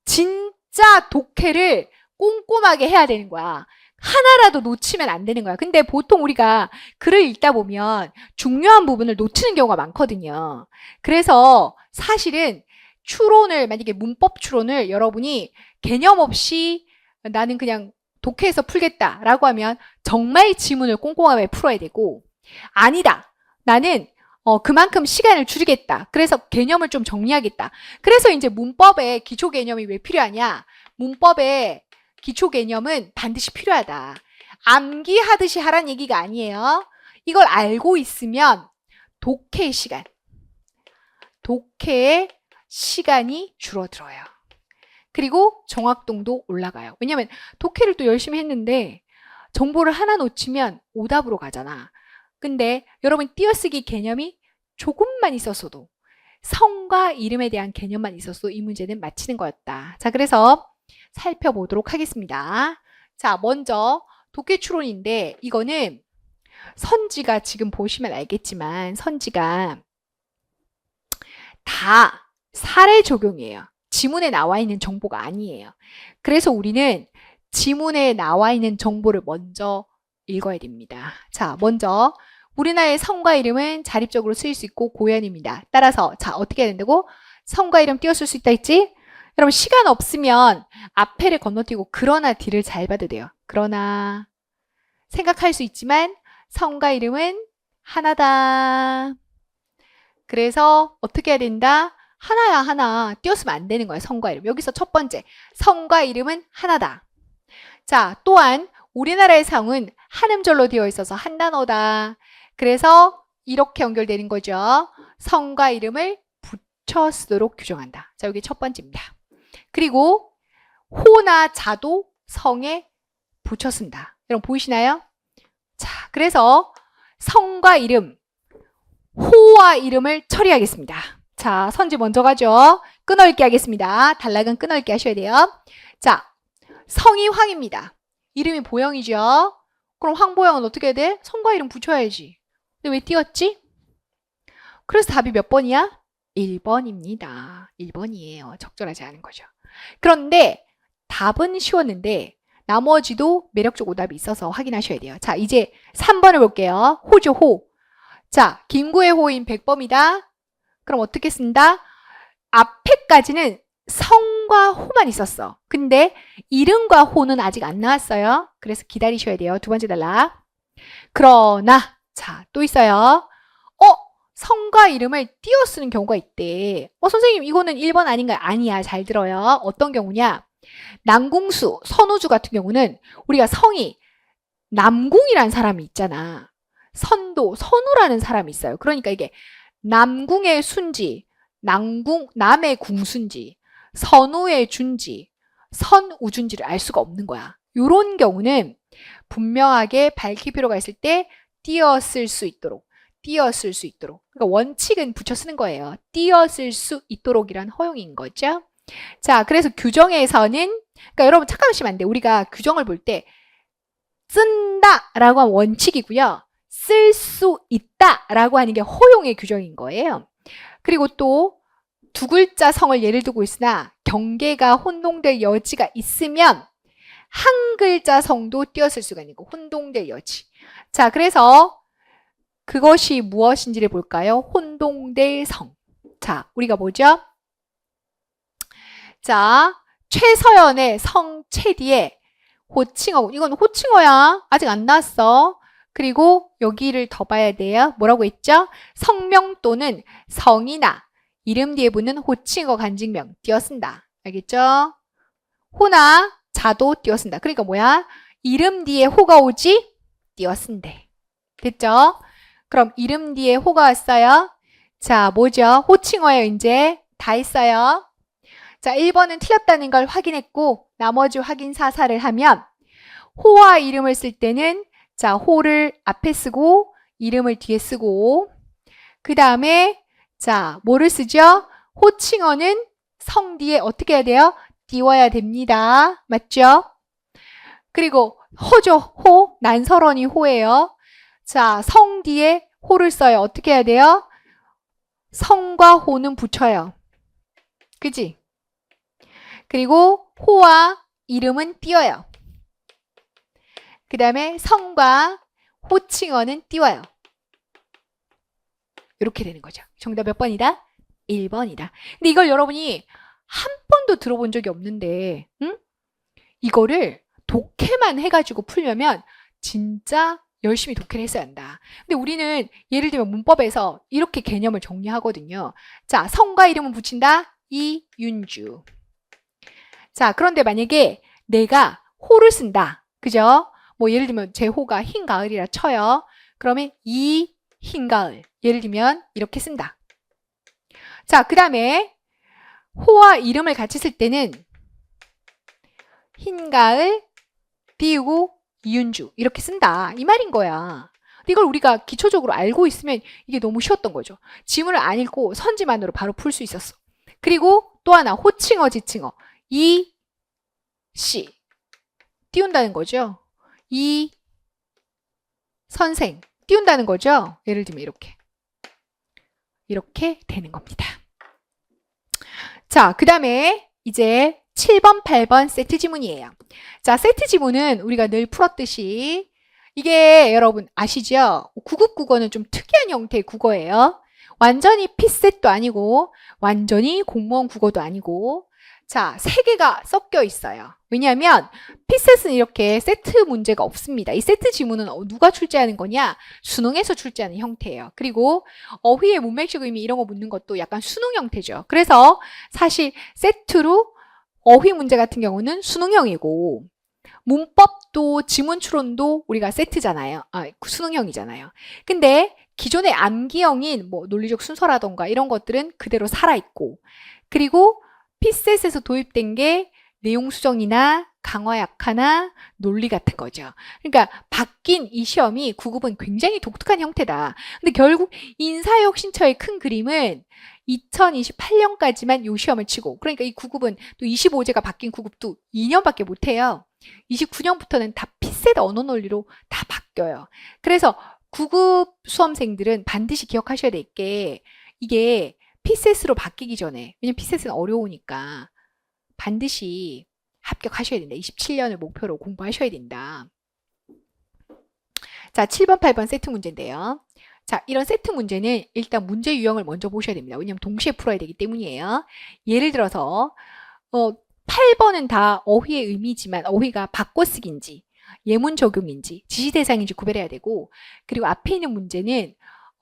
진짜 독해를 꼼꼼하게 해야 되는 거야. 하나라도 놓치면 안 되는 거야. 근데 보통 우리가 글을 읽다 보면 중요한 부분을 놓치는 경우가 많거든요. 그래서 사실은 추론을, 만약에 문법 추론을 여러분이 개념 없이 나는 그냥 독해에서 풀겠다라고 하면 정말 지문을 꼼꼼하게 풀어야 되고, 아니다. 나는 그만큼 시간을 줄이겠다. 그래서 개념을 좀 정리하겠다. 그래서 이제 문법에 기초 개념이 왜 필요하냐? 문법에 기초 개념은 반드시 필요하다. 암기하듯이 하란 얘기가 아니에요. 이걸 알고 있으면 독해의 시간이 줄어들어요. 그리고 정확도도 올라가요. 왜냐면 독해를 또 열심히 했는데 정보를 하나 놓치면 오답으로 가잖아. 근데 여러분 띄어쓰기 개념이 조금만 있었어도, 성과 이름에 대한 개념만 있었어도 이 문제는 맞히는 거였다. 자, 그래서 살펴보도록 하겠습니다. 자, 먼저 독해 추론인데 이거는 선지가 지금 보시면 알겠지만 선지가 다 사례 적용이에요. 지문에 나와 있는 정보가 아니에요. 그래서 우리는 지문에 나와 있는 정보를 먼저 읽어야 됩니다. 자, 먼저 우리나라의 성과 이름은 자립적으로 쓰일 수 있고 고연입니다. 따라서 자, 어떻게 해야 된다고? 성과 이름 띄어쓸 수 있다 했지? 여러분 시간 없으면 앞에를 건너뛰고 그러나 뒤를 잘 봐도 돼요. 그러나 생각할 수 있지만 성과 이름은 하나다. 그래서 어떻게 해야 된다? 하나야 하나. 띄었으면 안 되는 거야. 성과 이름. 여기서 첫 번째. 성과 이름은 하나다. 자, 또한 우리나라의 성은 한 음절로 되어 있어서 한 단어다. 그래서 이렇게 연결되는 거죠. 성과 이름을 붙여 쓰도록 규정한다. 자, 여기 첫 번째입니다. 그리고 호나 자도 성에 붙여 쓴다. 여러분 보이시나요? 자, 그래서 성과 이름, 호와 이름을 처리하겠습니다. 자, 선지 먼저 가죠. 끊어읽기 하겠습니다. 단락은 끊어읽기 하셔야 돼요. 자, 성이 황입니다. 이름이 보영이죠. 그럼 황보영은 어떻게 해야 돼? 성과 이름 붙여야지. 근데 왜 띄었지? 그래서 답이 몇 번이야? 1번입니다. 1번이에요. 적절하지 않은 거죠. 그런데 답은 쉬웠는데 나머지도 매력적 오답이 있어서 확인하셔야 돼요. 자, 이제 3번을 볼게요. 호죠, 호. 자, 김구의 호인 백범이다. 그럼 어떻게 쓴다? 앞에까지는 성과 호만 있었어. 근데 이름과 호는 아직 안 나왔어요. 그래서 기다리셔야 돼요. 두 번째 단락. 그러나 자, 또 있어요. 성과 이름을 띄어 쓰는 경우가 있대. 선생님 이거는 1번 아닌가요? 아니야. 잘 들어요. 어떤 경우냐? 남궁수, 선우주 같은 경우는 우리가 성이 남궁이라는 사람이 있잖아. 선도, 선우라는 사람이 있어요. 그러니까 이게 남궁의 순지, 남의 궁순지, 선우의 준지, 선우준지를 알 수가 없는 거야. 이런 경우는 분명하게 밝힐 필요가 있을 때 띄어쓸 수 있도록. 그러니까 원칙은 붙여 쓰는 거예요. 띄어쓸 수 있도록이란 허용인 거죠. 자, 그래서 규정에서는, 그러니까 여러분 착각하시면 안 돼요. 우리가 규정을 볼 때 쓴다 라고 하면 원칙이고요. 쓸 수 있다 라고 하는 게 허용의 규정인 거예요. 그리고 또 두 글자 성을 예를 두고 있으나 경계가 혼동될 여지가 있으면 한 글자 성도 띄었을 수가 있는 거, 혼동될 여지. 자, 그래서 그것이 무엇인지를 볼까요? 혼동될 성. 자, 우리가 뭐죠? 자, 최서연의 성 최 뒤에 호칭어, 이건 호칭어야. 아직 안 나왔어. 그리고 여기를 더 봐야 돼요. 뭐라고 했죠? 성명 또는 성이나 이름 뒤에 붙는 호칭어 간직명 띄어쓴다. 알겠죠? 호나 자도 띄어쓴다. 그러니까 뭐야? 이름 뒤에 호가 오지? 띄어쓴대. 됐죠? 그럼 이름 뒤에 호가 왔어요. 자, 뭐죠? 호칭어예요. 이제 다 했어요. 자, 1번은 틀렸다는 걸 확인했고 나머지 확인 사살을 하면 호와 이름을 쓸 때는 자, 호를 앞에 쓰고 이름을 뒤에 쓰고 그 다음에 자, 뭐를 쓰죠? 호칭어는 성 뒤에 어떻게 해야 돼요? 띄워야 됩니다. 맞죠? 그리고 호죠. 호. 난설언이 호예요. 자, 성 뒤에 호를 써요. 어떻게 해야 돼요? 성과 호는 붙여요. 그지? 그리고 호와 이름은 띄어요. 그 다음에 성과 호칭어는 띄워요. 이렇게 되는 거죠. 정답 몇 번이다? 1번이다. 근데 이걸 여러분이 한 번도 들어본 적이 없는데 이거를 독해만 해가지고 풀려면 진짜 열심히 독해를 했어야 한다. 근데 우리는 예를 들면 문법에서 이렇게 개념을 정리하거든요. 자, 성과 이름은 붙인다. 이윤주. 자, 그런데 만약에 내가 호를 쓴다. 그죠? 뭐 예를 들면 제 호가 흰가을이라 쳐요. 그러면 이 흰가을. 예를 들면 이렇게 쓴다. 자, 그 다음에 호와 이름을 같이 쓸 때는 흰가을 띄우고 이윤주 이렇게 쓴다. 이 말인 거야. 근데 이걸 우리가 기초적으로 알고 있으면 이게 너무 쉬웠던 거죠. 지문을 안 읽고 선지만으로 바로 풀 수 있었어. 그리고 또 하나 호칭어, 지칭어. 이, 씨 띄운다는 거죠. 이 선생 띄운다는 거죠. 예를 들면 이렇게 되는 겁니다. 자, 그 다음에 이제 7번, 8번 세트 지문이에요. 자, 세트 지문은 우리가 늘 풀었듯이 이게 여러분 아시죠? 9급 국어는 좀 특이한 형태의 국어예요. 완전히 피셋도 아니고 완전히 공무원 국어도 아니고 자, 세 개가 섞여 있어요. 왜냐하면 피셋은 이렇게 세트 문제가 없습니다. 이 세트 지문은 누가 출제하는 거냐? 수능에서 출제하는 형태예요. 그리고 어휘의 문맥적 의미 이런 거 묻는 것도 약간 수능 형태죠. 그래서 사실 세트로 어휘 문제 같은 경우는 수능형이고 문법도 지문 추론도 우리가 세트잖아요. 수능형이잖아요. 근데 기존의 암기형인 뭐 논리적 순서라던가 이런 것들은 그대로 살아있고 그리고 피셋에서 도입된 게 내용 수정이나 강화 약화나 논리 같은 거죠. 그러니까 바뀐 이 시험이 9급은 굉장히 독특한 형태다. 근데 결국 인사혁신처의 큰 그림은 2028년까지만 이 시험을 치고 그러니까 이 9급은 또 25제가 바뀐 9급도 2년밖에 못해요. 29년부터는 다 피셋 언어 논리로 다 바뀌어요. 그래서 9급 수험생들은 반드시 기억하셔야 될 게 이게 피셋으로 바뀌기 전에 왜냐면 피셋은 어려우니까 반드시 합격하셔야 된다. 27년을 목표로 공부하셔야 된다. 자, 7번, 8번 세트 문제인데요. 자, 이런 세트 문제는 일단 문제 유형을 먼저 보셔야 됩니다. 왜냐면 동시에 풀어야 되기 때문이에요. 예를 들어서 8번은 다 어휘의 의미지만 어휘가 바꿔쓰기인지 예문 적용인지 지시 대상인지 구별해야 되고 그리고 앞에 있는 문제는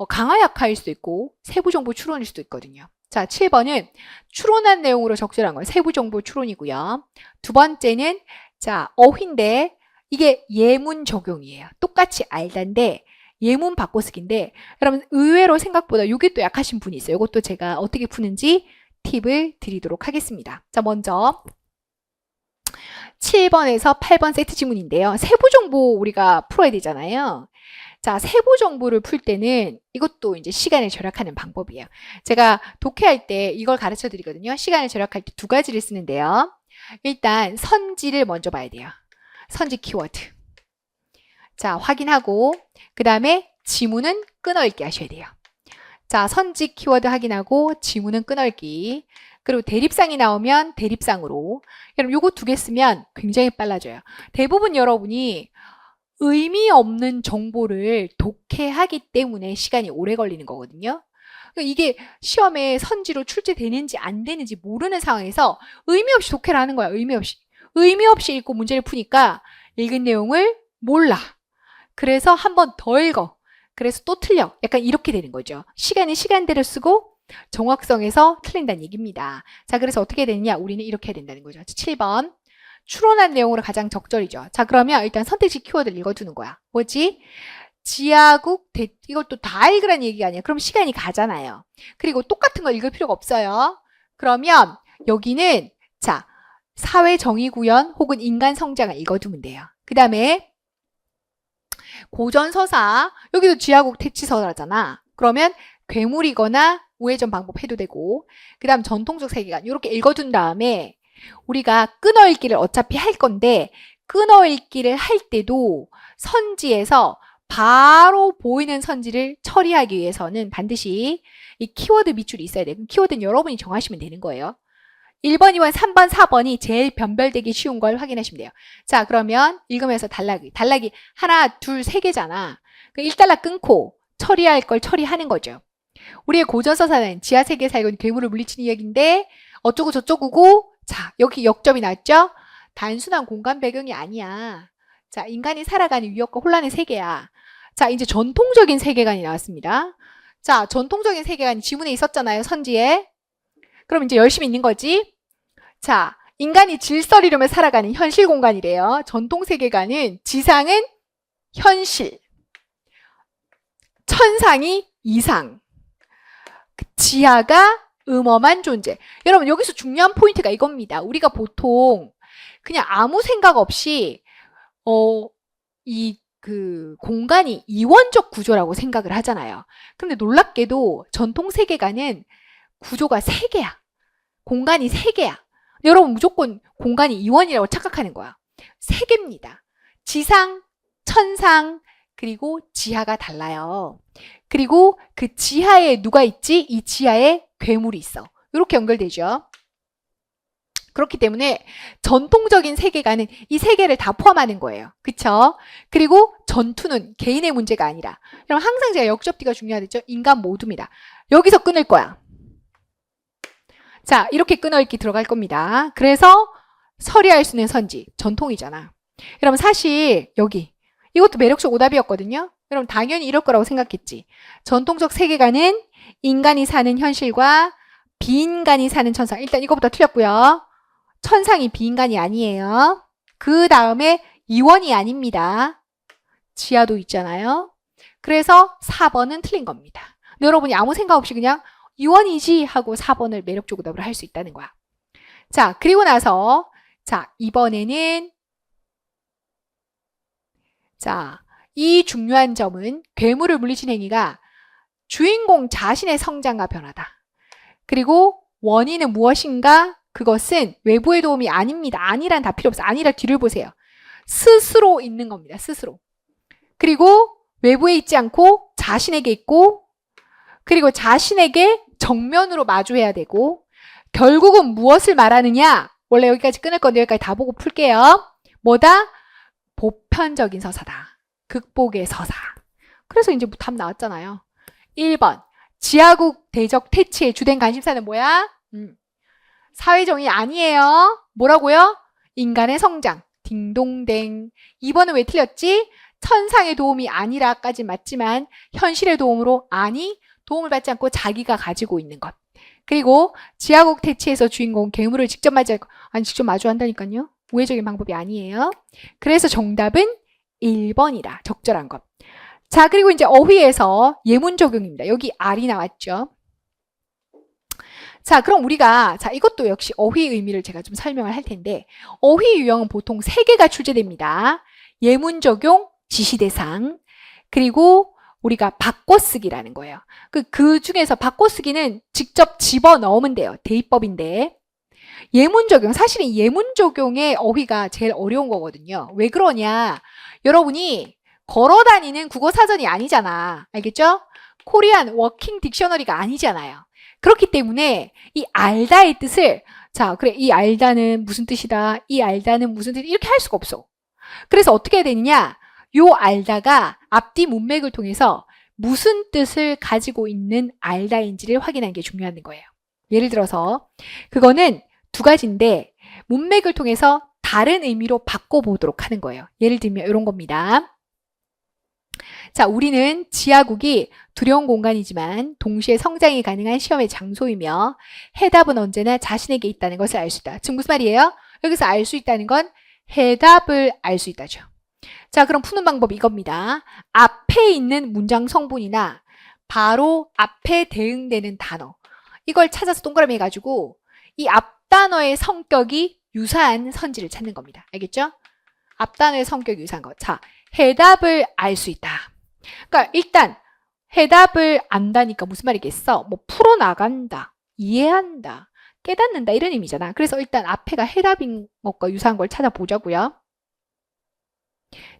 강화 약화일 수도 있고 세부 정보 추론일 수도 있거든요. 자, 7번은 추론한 내용으로 적절한 건 세부 정보 추론이고요. 두 번째는 자, 어휘인데 이게 예문 적용이에요. 똑같이 알다인데 예문 바꿔쓰기인데 여러분 의외로 생각보다 이게 또 약하신 분이 있어요. 이것도 제가 어떻게 푸는지 팁을 드리도록 하겠습니다. 자, 먼저 7번에서 8번 세트 지문인데요. 세부 정보 우리가 풀어야 되잖아요. 자, 세부 정보를 풀 때는 이것도 이제 시간을 절약하는 방법이에요. 제가 독해할 때 이걸 가르쳐 드리거든요. 시간을 절약할 때 두 가지를 쓰는데요. 일단 선지를 먼저 봐야 돼요. 선지 키워드. 자, 확인하고 그 다음에 지문은 끊어읽기 하셔야 돼요. 자, 선지 키워드 확인하고 지문은 끊어읽기. 그리고 대립상이 나오면 대립상으로. 여러분 요거 두 개 쓰면 굉장히 빨라져요. 대부분 여러분이 의미 없는 정보를 독해하기 때문에 시간이 오래 걸리는 거거든요. 이게 시험에 선지로 출제되는지 안 되는지 모르는 상황에서 의미 없이 독해를 하는 거야. 의미 없이. 의미 없이 읽고 문제를 푸니까 읽은 내용을 몰라. 그래서 한 번 더 읽어. 그래서 또 틀려. 약간 이렇게 되는 거죠. 시간이 시간대로 쓰고 정확성에서 틀린다는 얘기입니다. 자, 그래서 어떻게 되느냐? 우리는 이렇게 해야 된다는 거죠. 7번. 추론한 내용으로 가장 적절이죠. 자, 그러면 일단 선택식 키워드를 읽어두는 거야. 뭐지? 지하국, 이걸 또 다 읽으라는 얘기가 아니야. 그럼 시간이 가잖아요. 그리고 똑같은 걸 읽을 필요가 없어요. 그러면 여기는 자, 사회 정의 구현 혹은 인간 성장을 읽어두면 돼요. 그 다음에 고전서사, 여기도 지하국 퇴치서사잖아. 그러면 괴물이거나 우회전 방법 해도 되고, 그 다음 전통적 세계관 이렇게 읽어둔 다음에 우리가 끊어읽기를 어차피 할 건데 끊어읽기를 할 때도 선지에서 바로 보이는 선지를 처리하기 위해서는 반드시 이 키워드 밑줄이 있어야 돼요. 키워드는 여러분이 정하시면 되는 거예요. 1번, 2번, 3번, 4번이 제일 변별되기 쉬운 걸 확인하시면 돼요. 자, 그러면 읽으면서 단락이 하나, 둘, 세 개잖아. 1단락 끊고 처리할 걸 처리하는 거죠. 우리의 고전서사는 지하세계에 살고 있는 괴물을 물리치는 이야기인데 어쩌고 저쩌고고, 자, 여기 역점이 나왔죠? 단순한 공간 배경이 아니야. 자, 인간이 살아가는 위협과 혼란의 세계야. 자, 이제 전통적인 세계관이 나왔습니다. 자, 전통적인 세계관이 지문에 있었잖아요, 선지에. 그럼 이제 열심히 있는 거지. 자, 인간이 질서 이루며 살아가는 현실 공간이래요. 전통 세계관은 지상은 현실, 천상이 이상, 지하가 음험한 존재. 여러분 여기서 중요한 포인트가 이겁니다. 우리가 보통 그냥 아무 생각 없이 그 공간이 이원적 구조라고 생각을 하잖아요. 근데 놀랍게도 전통 세계관은 구조가 3개야. 공간이 3개야. 여러분 무조건 공간이 이원이라고 착각하는 거야. 3개입니다. 지상, 천상, 그리고 지하가 달라요. 그리고 그 지하에 누가 있지? 이 지하에 괴물이 있어. 이렇게 연결되죠. 그렇기 때문에 전통적인 세계관은 이 3개를 다 포함하는 거예요. 그쵸? 그리고 전투는 개인의 문제가 아니라, 여러분 항상 제가 역접디가 중요하겠죠? 인간 모두입니다. 여기서 끊을 거야. 자, 이렇게 끊어읽기 들어갈 겁니다. 그래서 서리할 수 있는 선지, 전통이잖아. 여러분 사실 여기 이것도 매력적 오답이었거든요. 여러분 당연히 이럴 거라고 생각했지. 전통적 세계관은 인간이 사는 현실과 비인간이 사는 천상. 일단 이거보다 틀렸고요. 천상이 비인간이 아니에요. 그 다음에 이원이 아닙니다. 지하도 있잖아요. 그래서 4번은 틀린 겁니다. 근데 여러분이 아무 생각 없이 그냥 이원이지 하고 4번을 매력적 오답으로 할 수 있다는 거야. 자, 그리고 나서 자, 이번에는 자, 이 중요한 점은 괴물을 물리치는 행위가 주인공 자신의 성장과 변화다. 그리고 원인은 무엇인가? 그것은 외부의 도움이 아닙니다. 아니란 다 필요 없어요. 아니라 뒤를 보세요. 스스로 있는 겁니다. 스스로. 그리고 외부에 있지 않고 자신에게 있고, 그리고 자신에게 정면으로 마주해야 되고, 결국은 무엇을 말하느냐? 원래 여기까지 끊을 건데 여기까지 다 보고 풀게요. 뭐다? 보편적인 서사다. 극복의 서사. 그래서 이제 답 나왔잖아요. 1번. 지하국 대적 퇴치의 주된 관심사는 뭐야? 사회정의 아니에요. 뭐라고요? 인간의 성장. 딩동댕. 2번은 왜 틀렸지? 천상의 도움이 아니라까지 맞지만 현실의 도움으로 아니, 도움을 받지 않고 자기가 가지고 있는 것. 그리고 지하국 퇴치에서 주인공 괴물을 직접 직접 마주한다니까요. 우회적인 방법이 아니에요. 그래서 정답은 1번이다. 적절한 것. 자, 그리고 이제 어휘에서 예문 적용입니다. 여기 R이 나왔죠. 자, 그럼 우리가 이것도 역시 어휘 의미를 제가 좀 설명을 할 텐데, 어휘 유형은 보통 3개가 출제됩니다. 예문 적용, 지시 대상, 그리고 우리가 바꿔쓰기라는 거예요. 그 중에서 바꿔쓰기는 직접 집어넣으면 돼요. 대입법인데. 예문 적용, 사실은 예문 적용의 어휘가 제일 어려운 거거든요. 왜 그러냐? 여러분이 걸어 다니는 국어 사전이 아니잖아. 알겠죠? 코리안 워킹 딕셔너리가 아니잖아요. 그렇기 때문에 이 알다의 뜻을 자, 그래, 이 알다는 무슨 뜻이다. 이 알다는 무슨 뜻이다. 이렇게 할 수가 없어. 그래서 어떻게 해야 되느냐? 요 알다가 앞뒤 문맥을 통해서 무슨 뜻을 가지고 있는 알다인지를 확인하는 게 중요한 거예요. 예를 들어서 그거는 두 가지인데 문맥을 통해서 다른 의미로 바꿔보도록 하는 거예요. 예를 들면 이런 겁니다. 자, 우리는 지하국이 두려운 공간이지만 동시에 성장이 가능한 시험의 장소이며 해답은 언제나 자신에게 있다는 것을 알 수 있다. 지금 무슨 말이에요? 여기서 알 수 있다는 건 해답을 알 수 있다죠. 자, 그럼 푸는 방법 이겁니다. 앞에 있는 문장 성분이나 바로 앞에 대응되는 단어 이걸 찾아서 동그라미 해가지고 이 앞단어의 성격이 유사한 선지를 찾는 겁니다. 알겠죠? 앞단어의 성격이 유사한 것. 자, 해답을 알 수 있다. 그러니까 일단 해답을 안다니까 무슨 말이겠어? 뭐 풀어나간다, 이해한다, 깨닫는다 이런 의미잖아. 그래서 일단 앞에가 해답인 것과 유사한 걸 찾아보자고요.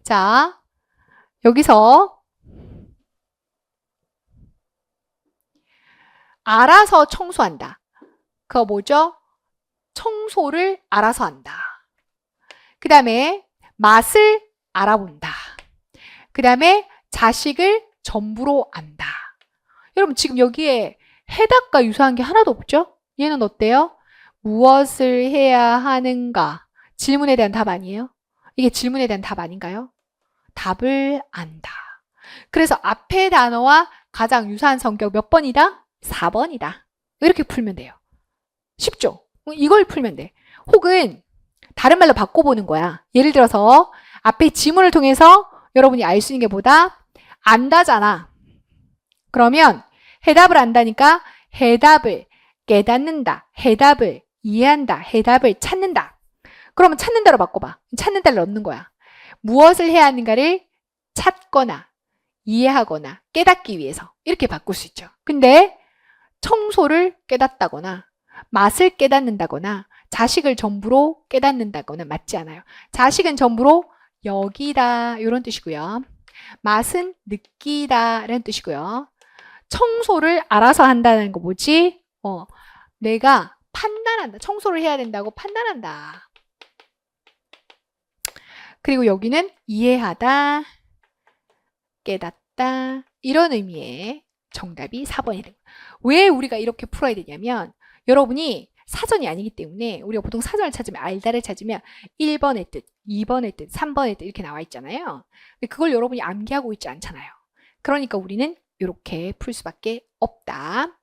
자, 여기서 알아서 청소한다. 그거 뭐죠? 청소를 알아서 한다. 그 다음에 맛을 알아본다. 그 다음에 자식을 전부로 안다. 여러분 지금 여기에 해답과 유사한 게 하나도 없죠? 얘는 어때요? 무엇을 해야 하는가? 질문에 대한 답 아니에요? 이게 질문에 대한 답 아닌가요? 답을 안다. 그래서 앞의 단어와 가장 유사한 성격 몇 번이다? 4번이다. 이렇게 풀면 돼요. 쉽죠? 이걸 풀면 돼. 혹은 다른 말로 바꿔보는 거야. 예를 들어서 앞에 지문을 통해서 여러분이 알 수 있는 게 뭐다? 안다잖아. 그러면 해답을 안다니까 해답을 깨닫는다. 해답을 이해한다. 해답을 찾는다. 그러면 찾는다로 바꿔봐. 찾는다를 넣는 거야. 무엇을 해야 하는가를 찾거나 이해하거나 깨닫기 위해서 이렇게 바꿀 수 있죠. 근데 청소를 깨닫다거나 맛을 깨닫는다거나 자식을 전부로 깨닫는다거나 맞지 않아요. 자식은 전부로 여기다 이런 뜻이고요. 맛은 느끼다 라는 뜻이고요. 청소를 알아서 한다는 거 뭐지? 내가 판단한다. 청소를 해야 된다고 판단한다. 그리고 여기는 이해하다, 깨닫다 이런 의미의 정답이 4번이 됩니다. 왜 우리가 이렇게 풀어야 되냐면 여러분이 사전이 아니기 때문에 우리가 보통 사전을 찾으면 알다를 찾으면 1번의 뜻, 2번의 뜻, 3번의 뜻 이렇게 나와 있잖아요. 근데 그걸 여러분이 암기하고 있지 않잖아요. 그러니까 우리는 이렇게 풀 수밖에 없다.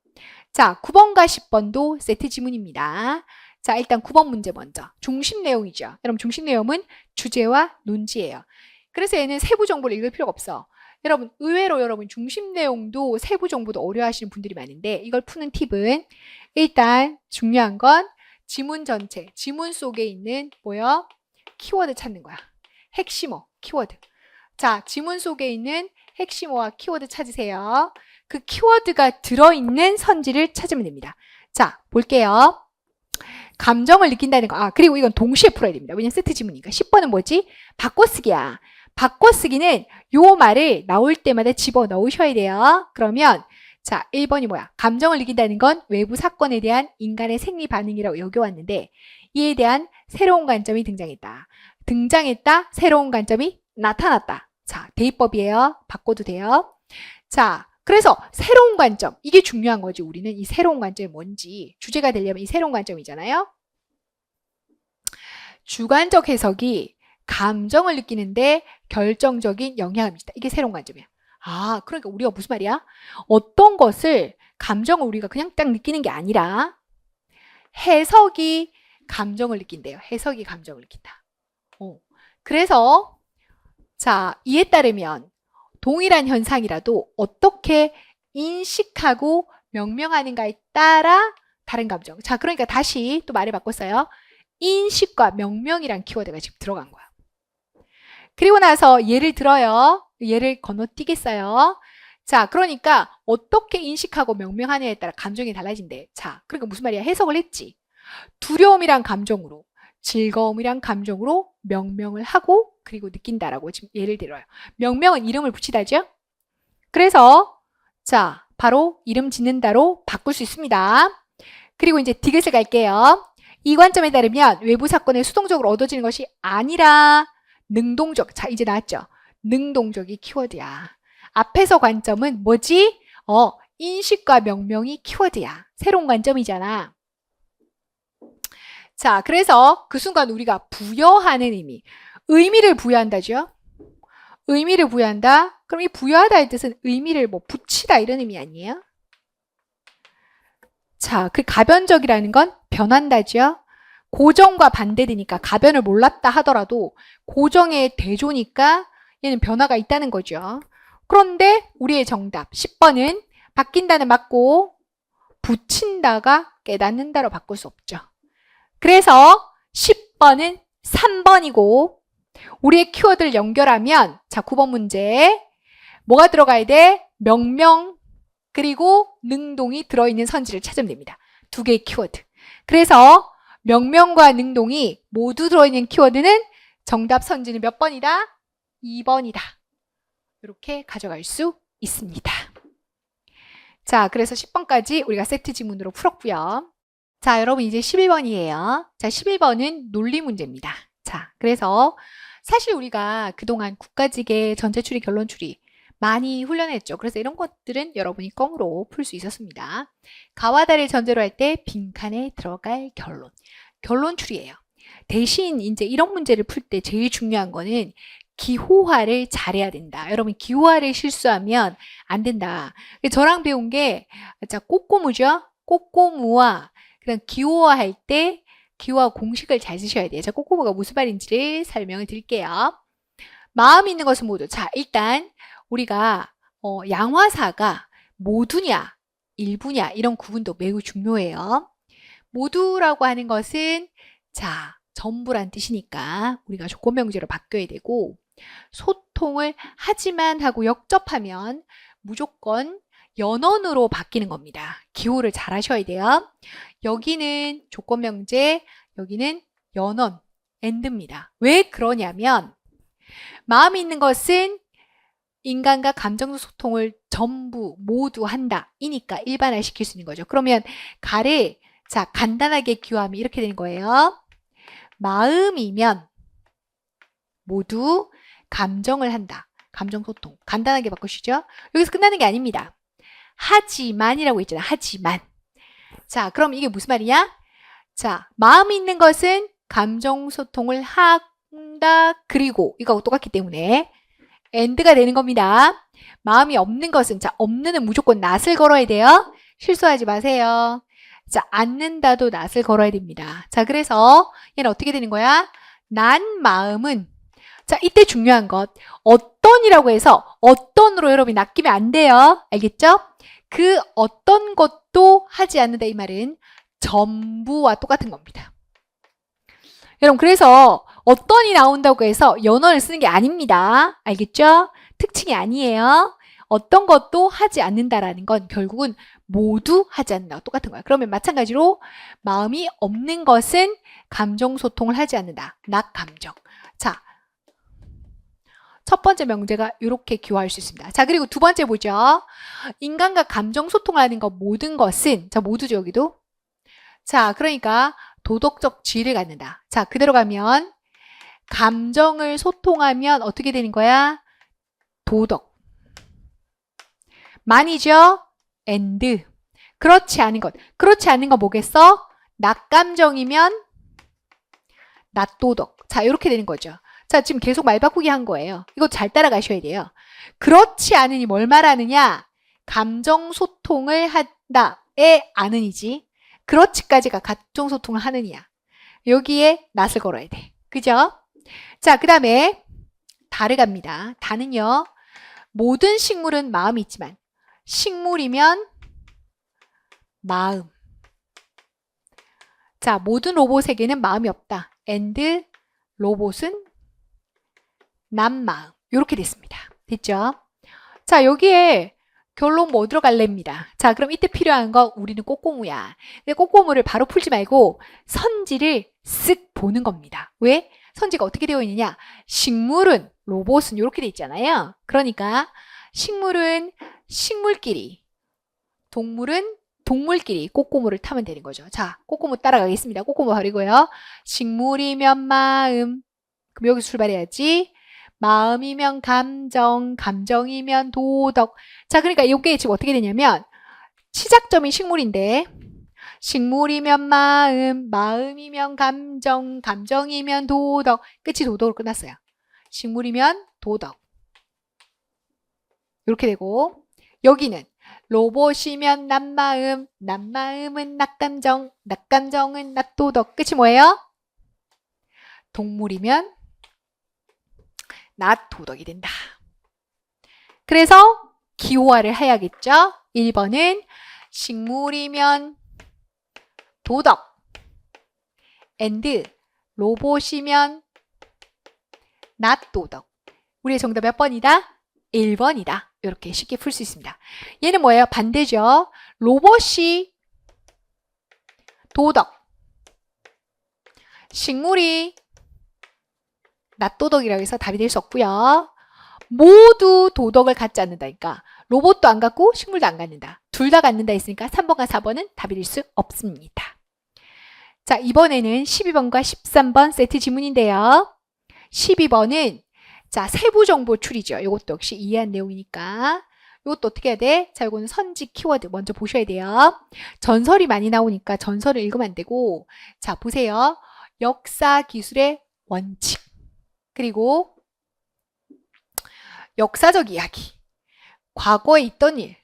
자, 9번과 10번도 세트 지문입니다. 자, 일단 9번 문제 먼저. 중심 내용이죠. 여러분 중심 내용은 주제와 논지예요. 그래서 얘는 세부 정보를 읽을 필요가 없어. 여러분 의외로 여러분 중심 내용도 세부 정보도 어려워하시는 분들이 많은데 이걸 푸는 팁은 일단 중요한 건 지문 전체, 지문 속에 있는 뭐요? 키워드 찾는 거야. 핵심어, 키워드. 자, 지문 속에 있는 핵심어와 키워드 찾으세요. 그 키워드가 들어있는 선지를 찾으면 됩니다. 자, 볼게요. 감정을 느낀다는 거. 그리고 이건 동시에 풀어야 됩니다. 왜냐면 세트 지문이니까. 10번은 뭐지? 바꿔쓰기야. 바꿔쓰기는 요 말을 나올 때마다 집어넣으셔야 돼요. 그러면 자, 1번이 뭐야? 감정을 느낀다는 건 외부 사건에 대한 인간의 생리 반응이라고 여겨왔는데 이에 대한 새로운 관점이 등장했다. 등장했다. 새로운 관점이 나타났다. 자, 대입법이에요. 바꿔도 돼요. 자, 그래서 새로운 관점. 이게 중요한 거지. 우리는 이 새로운 관점이 뭔지. 주제가 되려면 이 새로운 관점이잖아요. 주관적 해석이 감정을 느끼는데 결정적인 영향을 미친다. 이게 새로운 관점이야. 그러니까 우리가 무슨 말이야? 어떤 것을 감정을 우리가 그냥 딱 느끼는 게 아니라 해석이 감정을 느낀대요. 해석이 감정을 느낀다. 그래서 자, 이에 따르면 동일한 현상이라도 어떻게 인식하고 명명하는가에 따라 다른 감정. 자, 그러니까 다시 또 말을 바꿨어요. 인식과 명명이란 키워드가 지금 들어간 거야. 그리고 나서 예를 들어요. 얘를 건너뛰겠어요. 자, 그러니까 어떻게 인식하고 명명하느냐에 따라 감정이 달라진대. 자, 그러니까 무슨 말이야? 해석을 했지. 두려움이란 감정으로, 즐거움이란 감정으로 명명을 하고 그리고 느낀다라고 지금 예를 들어요. 명명은 이름을 붙이다죠. 그래서 자, 바로 이름 짓는다로 바꿀 수 있습니다. 그리고 이제 디귿을 갈게요. 이 관점에 따르면 외부 사건에 수동적으로 얻어지는 것이 아니라 능동적. 자, 이제 나왔죠. 능동적이 키워드야. 앞에서 관점은 뭐지? 인식과 명명이 키워드야. 새로운 관점이잖아. 자, 그래서 그 순간 우리가 부여하는 의미를 부여한다죠. 의미를 부여한다. 그럼 이 부여하다의 뜻은 의미를 뭐 붙이다 이런 의미 아니에요? 자, 그 가변적이라는 건 변한다죠. 고정과 반대되니까 가변을 몰랐다 하더라도 고정의 대조니까 얘는 변화가 있다는 거죠. 그런데 우리의 정답 10번은 바뀐다는 맞고 붙인다가 깨닫는다로 바꿀 수 없죠. 그래서 10번은 3번이고 우리의 키워드를 연결하면 자 9번 문제 뭐가 들어가야 돼? 명명 그리고 능동이 들어있는 선지를 찾으면 됩니다. 두 개의 키워드. 그래서 명명과 능동이 모두 들어있는 키워드는 정답 선지는 몇 번이다? 2번이다. 이렇게 가져갈 수 있습니다. 자, 그래서 10번까지 우리가 세트 지문으로 풀었고요. 자, 여러분 이제 11번이에요. 자, 11번은 논리 문제입니다. 자, 그래서 사실 우리가 그동안 국가직의 전체추리, 결론추리 많이 훈련했죠. 그래서 이런 것들은 여러분이 껌으로 풀 수 있었습니다. 가와 다를 전제로 할 때 빈칸에 들어갈 결론. 결론 추리예요. 대신 이제 이런 문제를 풀 때 제일 중요한 거는 기호화를 잘해야 된다. 여러분 기호화를 실수하면 안 된다. 저랑 배운 게 자, 꼬꼬무죠. 꼬꼬무와 그냥 기호화 할 때 기호화 공식을 잘 쓰셔야 돼요. 자, 꼬꼬무가 무슨 말인지를 설명을 드릴게요. 마음 있는 것은 모두. 자, 일단 우리가 양화사가 모두냐 일부냐 이런 구분도 매우 중요해요. 모두라고 하는 것은 자 전부란 뜻이니까 우리가 조건명제로 바뀌어야 되고 소통을 하지만 하고 역접하면 무조건 연언으로 바뀌는 겁니다. 기호를 잘 하셔야 돼요. 여기는 조건명제, 여기는 연언, and입니다. 왜 그러냐면 마음이 있는 것은 인간과 감정적 소통을 전부 모두 한다. 이니까 일반화 시킬 수 있는 거죠. 그러면 가를 자 간단하게 기호하면 이렇게 되는 거예요. 마음이면 모두 감정을 한다. 감정 소통. 간단하게 바꾸시죠. 여기서 끝나는 게 아닙니다. 하지만이라고 있잖아요. 하지만. 자, 그럼 이게 무슨 말이냐? 자, 마음이 있는 것은 감정 소통을 한다. 그리고 이거하고 똑같기 때문에 and가 되는 겁니다. 마음이 없는 것은 자, 없는은 무조건 낫을 걸어야 돼요. 실수하지 마세요. 자, 않는다도 낫을 걸어야 됩니다. 자, 그래서 얘는 어떻게 되는 거야? 난 마음은 자, 이때 중요한 것 어떤이라고 해서 어떤으로 여러분이 낚이면 안 돼요. 알겠죠? 그 어떤 것도 하지 않는다 이 말은 전부와 똑같은 겁니다. 여러분 그래서 어떤이 나온다고 해서 연어를 쓰는 게 아닙니다. 알겠죠? 특징이 아니에요. 어떤 것도 하지 않는다라는 건 결국은 모두 하지 않는다. 똑같은 거야. 그러면 마찬가지로 마음이 없는 것은 감정 소통을 하지 않는다. 낙감정. 자, 첫 번째 명제가 이렇게 기호할 수 있습니다. 자, 그리고 두 번째 보죠. 인간과 감정 소통을 하는 것 모든 것은 자, 모두죠 여기도. 자, 그러니까 도덕적 지위를 갖는다. 자, 그대로 가면 감정을 소통하면 어떻게 되는 거야? 도덕. 만이죠? and. 그렇지 않은 것. 그렇지 않은 거 뭐겠어? 낙감정이면 낮도덕. 자, 이렇게 되는 거죠. 자, 지금 계속 말 바꾸기 한 거예요. 이거 잘 따라가셔야 돼요. 그렇지 않으니 뭘 말하느냐? 감정 소통을 한다의 않으니지. 그렇지까지가 감정 소통을 하느냐. 여기에 낫을 걸어야 돼. 그죠? 자, 그 다음에 다를 갑니다. 다는요. 모든 식물은 마음이 있지만 식물이면 마음. 자, 모든 로봇에게는 마음이 없다. and 로봇은 난 마음. 이렇게 됐습니다. 됐죠? 자, 여기에 결론 뭐 들어갈래입니다. 자, 그럼 이때 필요한 거 우리는 꼬꼬무야. 근데 꼬꼬무를 바로 풀지 말고 선지를 쓱 보는 겁니다. 왜? 선지가 어떻게 되어 있느냐? 식물은, 로봇은 이렇게 돼 있잖아요. 그러니까 식물은 식물끼리, 동물은 동물끼리 꼬꼬무를 타면 되는 거죠. 자, 꼬꼬무 따라가겠습니다. 꼬꼬무 버리고요. 식물이면 마음. 그럼 여기서 출발해야지. 마음이면 감정, 감정이면 도덕. 자, 그러니까 이게 지금 어떻게 되냐면 시작점이 식물인데 식물이면 마음, 마음이면 감정, 감정이면 도덕. 끝이 도덕으로 끝났어요. 식물이면 도덕. 이렇게 되고 여기는 로봇이면 낫마음, 낫마음은 낫감정, 낫감정은 낫도덕. 끝이 뭐예요? 동물이면 낫도덕이 된다. 그래서 기호화를 해야겠죠? 1번은 식물이면 도덕 and 로봇이면 낫도덕. 우리의 정답 몇 번이다? 1번이다. 이렇게 쉽게 풀 수 있습니다. 얘는 뭐예요? 반대죠. 로봇이 도덕, 식물이 낫도덕이라고 해서 답이 될 수 없고요. 모두 도덕을 갖지 않는다니까 로봇도 안 갖고 식물도 안 갖는다. 둘 다 갖는다 했으니까 3번과 4번은 답이 될 수 없습니다. 자, 이번에는 12번과 13번 세트 지문인데요. 12번은 자, 세부 정보 추리죠. 이것도 역시 이해한 내용이니까. 이것도 어떻게 해야 돼? 자, 이거는 선지 키워드 먼저 보셔야 돼요. 전설이 많이 나오니까 전설을 읽으면 안 되고, 자, 보세요. 역사 기술의 원칙. 그리고 역사적 이야기. 과거에 있던 일,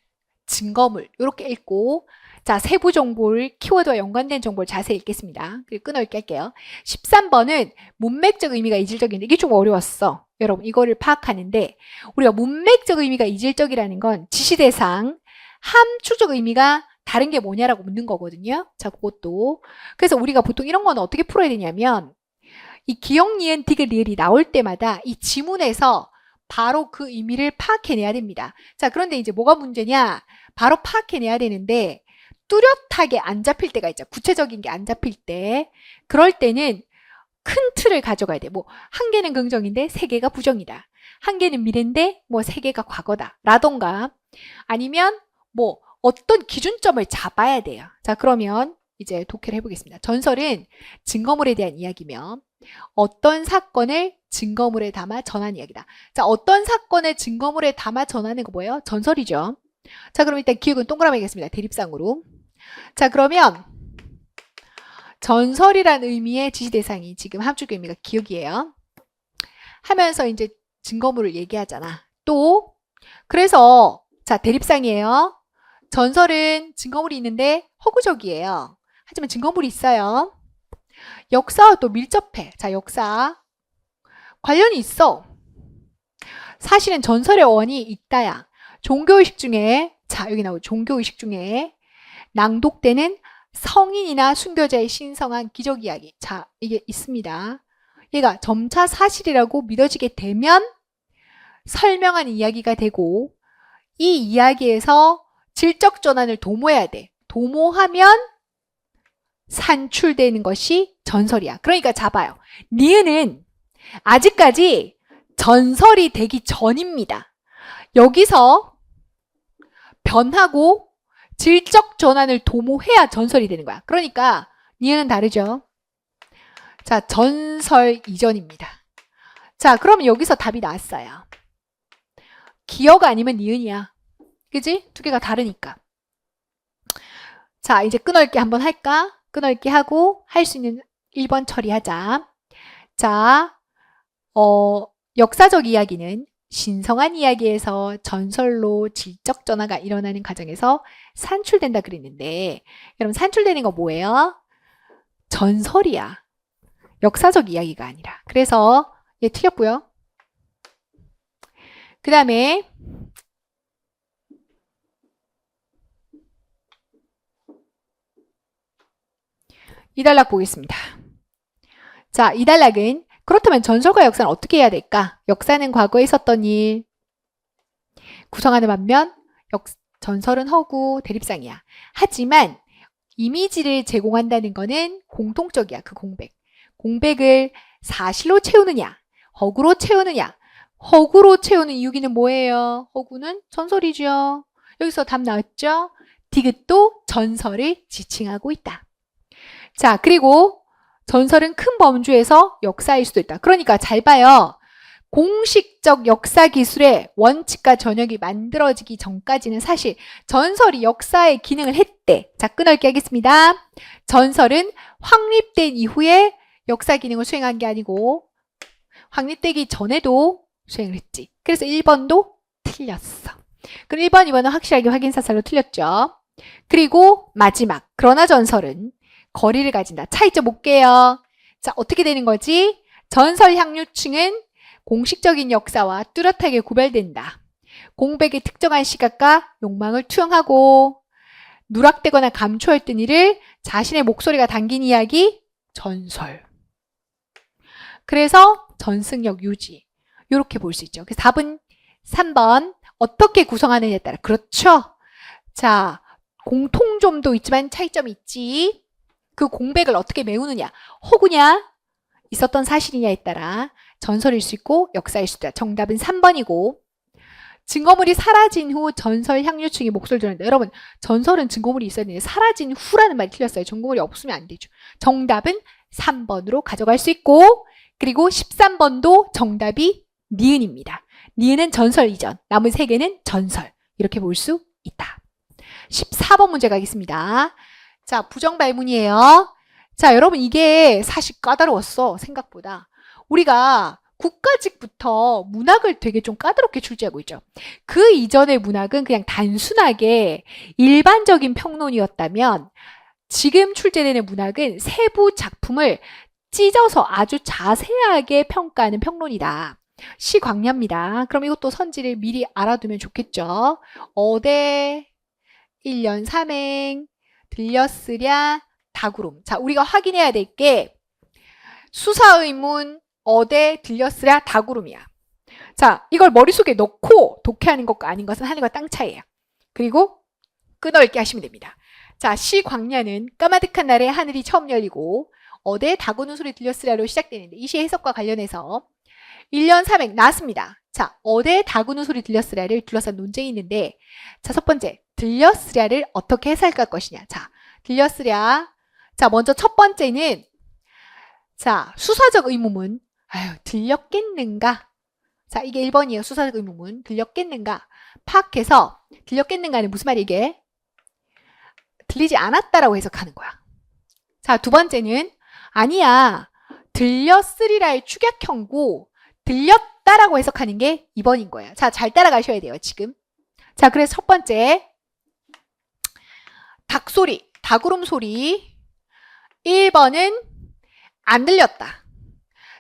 증거물. 이렇게 읽고, 자, 세부 정보를 키워드와 연관된 정보를 자세히 읽겠습니다. 그리고 끊어읽기 할게요. 13번은 문맥적 의미가 이질적인데 이게 좀 어려웠어. 여러분 이거를 파악하는데 우리가 문맥적 의미가 이질적이라는 건 지시대상, 함축적 의미가 다른 게 뭐냐라고 묻는 거거든요. 자, 그것도. 그래서 우리가 보통 이런 건 어떻게 풀어야 되냐면 이 기역, 니은, 디귿, 리을이 나올 때마다 이 지문에서 바로 그 의미를 파악해내야 됩니다. 자, 그런데 이제 뭐가 문제냐? 바로 파악해내야 되는데 뚜렷하게 안 잡힐 때가 있죠. 구체적인 게 안 잡힐 때. 그럴 때는 큰 틀을 가져가야 돼. 뭐, 한 개는 긍정인데 세 개가 부정이다. 한 개는 미래인데 뭐 세 개가 과거다. 라던가 아니면 뭐 어떤 기준점을 잡아야 돼요. 자, 그러면 이제 독해를 해보겠습니다. 전설은 증거물에 대한 이야기며 어떤 사건을 증거물에 담아 전한 이야기다. 자, 어떤 사건을 증거물에 담아 전하는 거 뭐예요? 전설이죠. 자, 그럼 일단 기억은 동그라미 하겠습니다. 대립상으로. 자, 그러면 전설이란 의미의 지시대상이 지금 함축 의미가 기억이에요. 하면서 이제 증거물을 얘기하잖아. 또 그래서 자, 대립상이에요. 전설은 증거물이 있는데 허구적이에요. 하지만 증거물이 있어요. 역사와 또 밀접해. 자, 역사 관련이 있어. 사실은 전설의 어원이 있다야. 종교의식 중에 자, 여기 나오죠. 종교의식 중에 낭독되는 성인이나 순교자의 신성한 기적 이야기. 자, 이게 있습니다. 얘가 점차 사실이라고 믿어지게 되면 설명한 이야기가 되고 이 이야기에서 질적 전환을 도모해야 돼. 도모하면 산출되는 것이 전설이야. 그러니까 잡아요. 니은은 아직까지 전설이 되기 전입니다. 여기서 변하고 질적 전환을 도모해야 전설이 되는 거야. 그러니까 니은은 다르죠. 자, 전설 이전입니다. 자, 그러면 여기서 답이 나왔어요. 기억 아니면 니은이야. 그지? 두 개가 다르니까. 자, 이제 끊어읽기 한번 할까? 끊어읽기 하고 할 수 있는 1번 처리하자. 자, 역사적 이야기는 신성한 이야기에서 전설로 질적 전화가 일어나는 과정에서 산출된다 그랬는데 여러분 산출되는 거 뭐예요? 전설이야. 역사적 이야기가 아니라. 그래서 얘 틀렸고요. 그 다음에 이 단락 보겠습니다. 자, 이 단락은 그렇다면 전설과 역사는 어떻게 해야 될까? 역사는 과거에 있었던 일, 구성하는 반면 전설은 허구, 대립상이야. 하지만 이미지를 제공한다는 거는 공통적이야. 그 공백. 공백을 사실로 채우느냐, 허구로 채우느냐. 허구로 채우는 이유기는 뭐예요? 허구는 전설이죠. 여기서 답 나왔죠? 디귿도 전설을 지칭하고 있다. 자, 그리고 전설은 큰 범주에서 역사일 수도 있다. 그러니까 잘 봐요. 공식적 역사 기술의 원칙과 전역이 만들어지기 전까지는 사실 전설이 역사의 기능을 했대. 자, 끊을게 하겠습니다. 전설은 확립된 이후에 역사 기능을 수행한 게 아니고 확립되기 전에도 수행을 했지. 그래서 1번도 틀렸어. 그럼 1번, 2번은 확실하게 확인사살로 틀렸죠. 그리고 마지막. 그러나 전설은 거리를 가진다. 차이점 볼게요. 자, 어떻게 되는 거지? 전설 향유층은 공식적인 역사와 뚜렷하게 구별된다. 공백의 특정한 시각과 욕망을 투영하고 누락되거나 감추었던 일을 자신의 목소리가 담긴 이야기, 전설. 그래서 전승력 유지. 이렇게 볼 수 있죠. 그래서 답은 3번. 어떻게 구성하느냐에 따라. 그렇죠. 자, 공통점도 있지만 차이점이 있지. 그 공백을 어떻게 메우느냐. 허구냐, 있었던 사실이냐에 따라 전설일 수 있고 역사일 수도 있다. 정답은 3번이고 증거물이 사라진 후 전설 향유층이 목소리를 드러낸다. 여러분, 전설은 증거물이 있어야 되는데 사라진 후라는 말이 틀렸어요. 증거물이 없으면 안 되죠. 정답은 3번으로 가져갈 수 있고 그리고 13번도 정답이 니은입니다. 니은은 전설 이전, 남은 3개는 전설. 이렇게 볼 수 있다. 14번 문제 가겠습니다. 자, 부정발문이에요. 자, 여러분 이게 사실 까다로웠어. 생각보다. 우리가 국가직부터 문학을 되게 좀 까다롭게 출제하고 있죠. 그 이전의 문학은 그냥 단순하게 일반적인 평론이었다면 지금 출제되는 문학은 세부 작품을 찢어서 아주 자세하게 평가하는 평론이다. 시광야입니다. 그럼 이것도 선지를 미리 알아두면 좋겠죠. 어대, 1년 3행, 들렸으랴, 다구름. 자, 우리가 확인해야 될 게 수사의문, 어대, 들렸으랴, 다구름이야. 자, 이걸 머릿속에 넣고 독해하는 것과 아닌 것은 하늘과 땅 차이예요. 그리고 끊어읽기 하시면 됩니다. 자, 시광야는 까마득한 날에 하늘이 처음 열리고 어대, 다구는 소리 들렸으랴로 시작되는데 이 시 해석과 관련해서 1년 3행 나왔습니다. 자, 어대, 다구는 소리 들렸으랴를 둘러싼 논쟁이 있는데 자, 첫 번째, 들렸으랴를 어떻게 해석할 것이냐. 자, 들렸으랴. 자, 먼저 첫 번째는 자, 수사적 의무문. 아유, 들렸겠는가? 자, 이게 1번이에요. 수사적 의무문. 들렸겠는가? 파악해서 들렸겠는가는 무슨 말이 이게? 들리지 않았다라고 해석하는 거야. 자, 두 번째는 아니야. 들렸으리라의 축약형고 들렸다라고 해석하는 게 2번인 거예요. 자, 잘 따라가셔야 돼요, 지금. 자, 그래서 첫 번째 닭소리, 다구름 소리. 1번은 안 들렸다.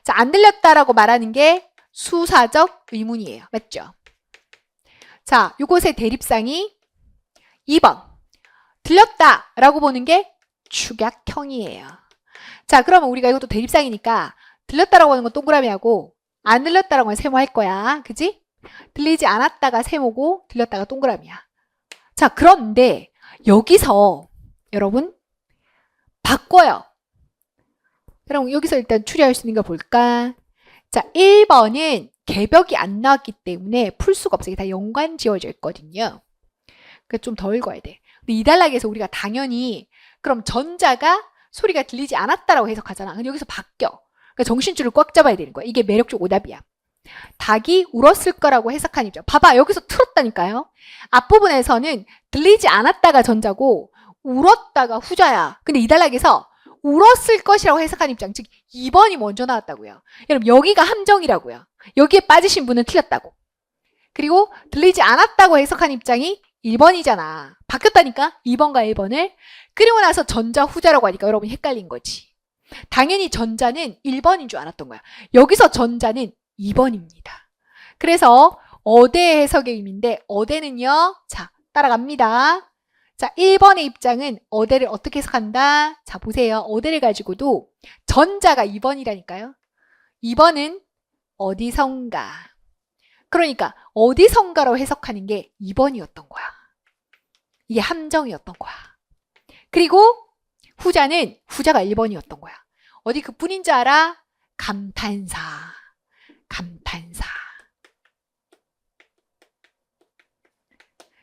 자, 안 들렸다라고 말하는 게 수사적 의문이에요. 맞죠? 자, 요것의 대립상이 2번. 들렸다라고 보는 게 축약형이에요. 자, 그러면 우리가 이것도 대립상이니까 들렸다라고 하는 건 동그라미 하고 안 들렸다라고 하면 세모 할 거야. 그지? 들리지 않았다가 세모고 들렸다가 동그라미야. 자, 그런데 여기서 여러분 바꿔요. 여러분 여기서 일단 추리할 수 있는 거 볼까? 자, 1번은 개벽이 안 나왔기 때문에 풀 수가 없어요. 이게 다 연관 지어져 있거든요. 그러니까 좀 더 읽어야 돼. 근데 이 단락에서 우리가 당연히 그럼 전자가 소리가 들리지 않았다라고 해석하잖아. 근데 여기서 바뀌어. 그러니까 정신줄을 꽉 잡아야 되는 거야. 이게 매력적 오답이야. 닭이 울었을 거라고 해석한 입장. 봐봐, 여기서 틀었다니까요. 앞부분에서는 들리지 않았다가 전자고 울었다가 후자야. 근데 이 단락에서 울었을 것이라고 해석한 입장, 즉 2번이 먼저 나왔다고요. 여러분 여기가 함정이라고요. 여기에 빠지신 분은 틀렸다고. 그리고 들리지 않았다고 해석한 입장이 1번이잖아. 바뀌었다니까 2번과 1번을. 그리고 나서 전자 후자라고 하니까 여러분이 헷갈린 거지. 당연히 전자는 1번인 줄 알았던 거야. 여기서 전자는 2번입니다. 그래서 어대 해석의 의미인데 어대는요. 자, 따라갑니다. 자, 1번의 입장은 어대를 어떻게 해석한다? 자, 보세요. 어대를 가지고도 전자가 2번이라니까요. 2번은 어디선가. 그러니까 어디선가로 해석하는 게 2번이었던 거야. 이게 함정이었던 거야. 그리고 후자가 1번이었던 거야. 어디 그뿐인 줄 알아? 감탄사. 감탄사.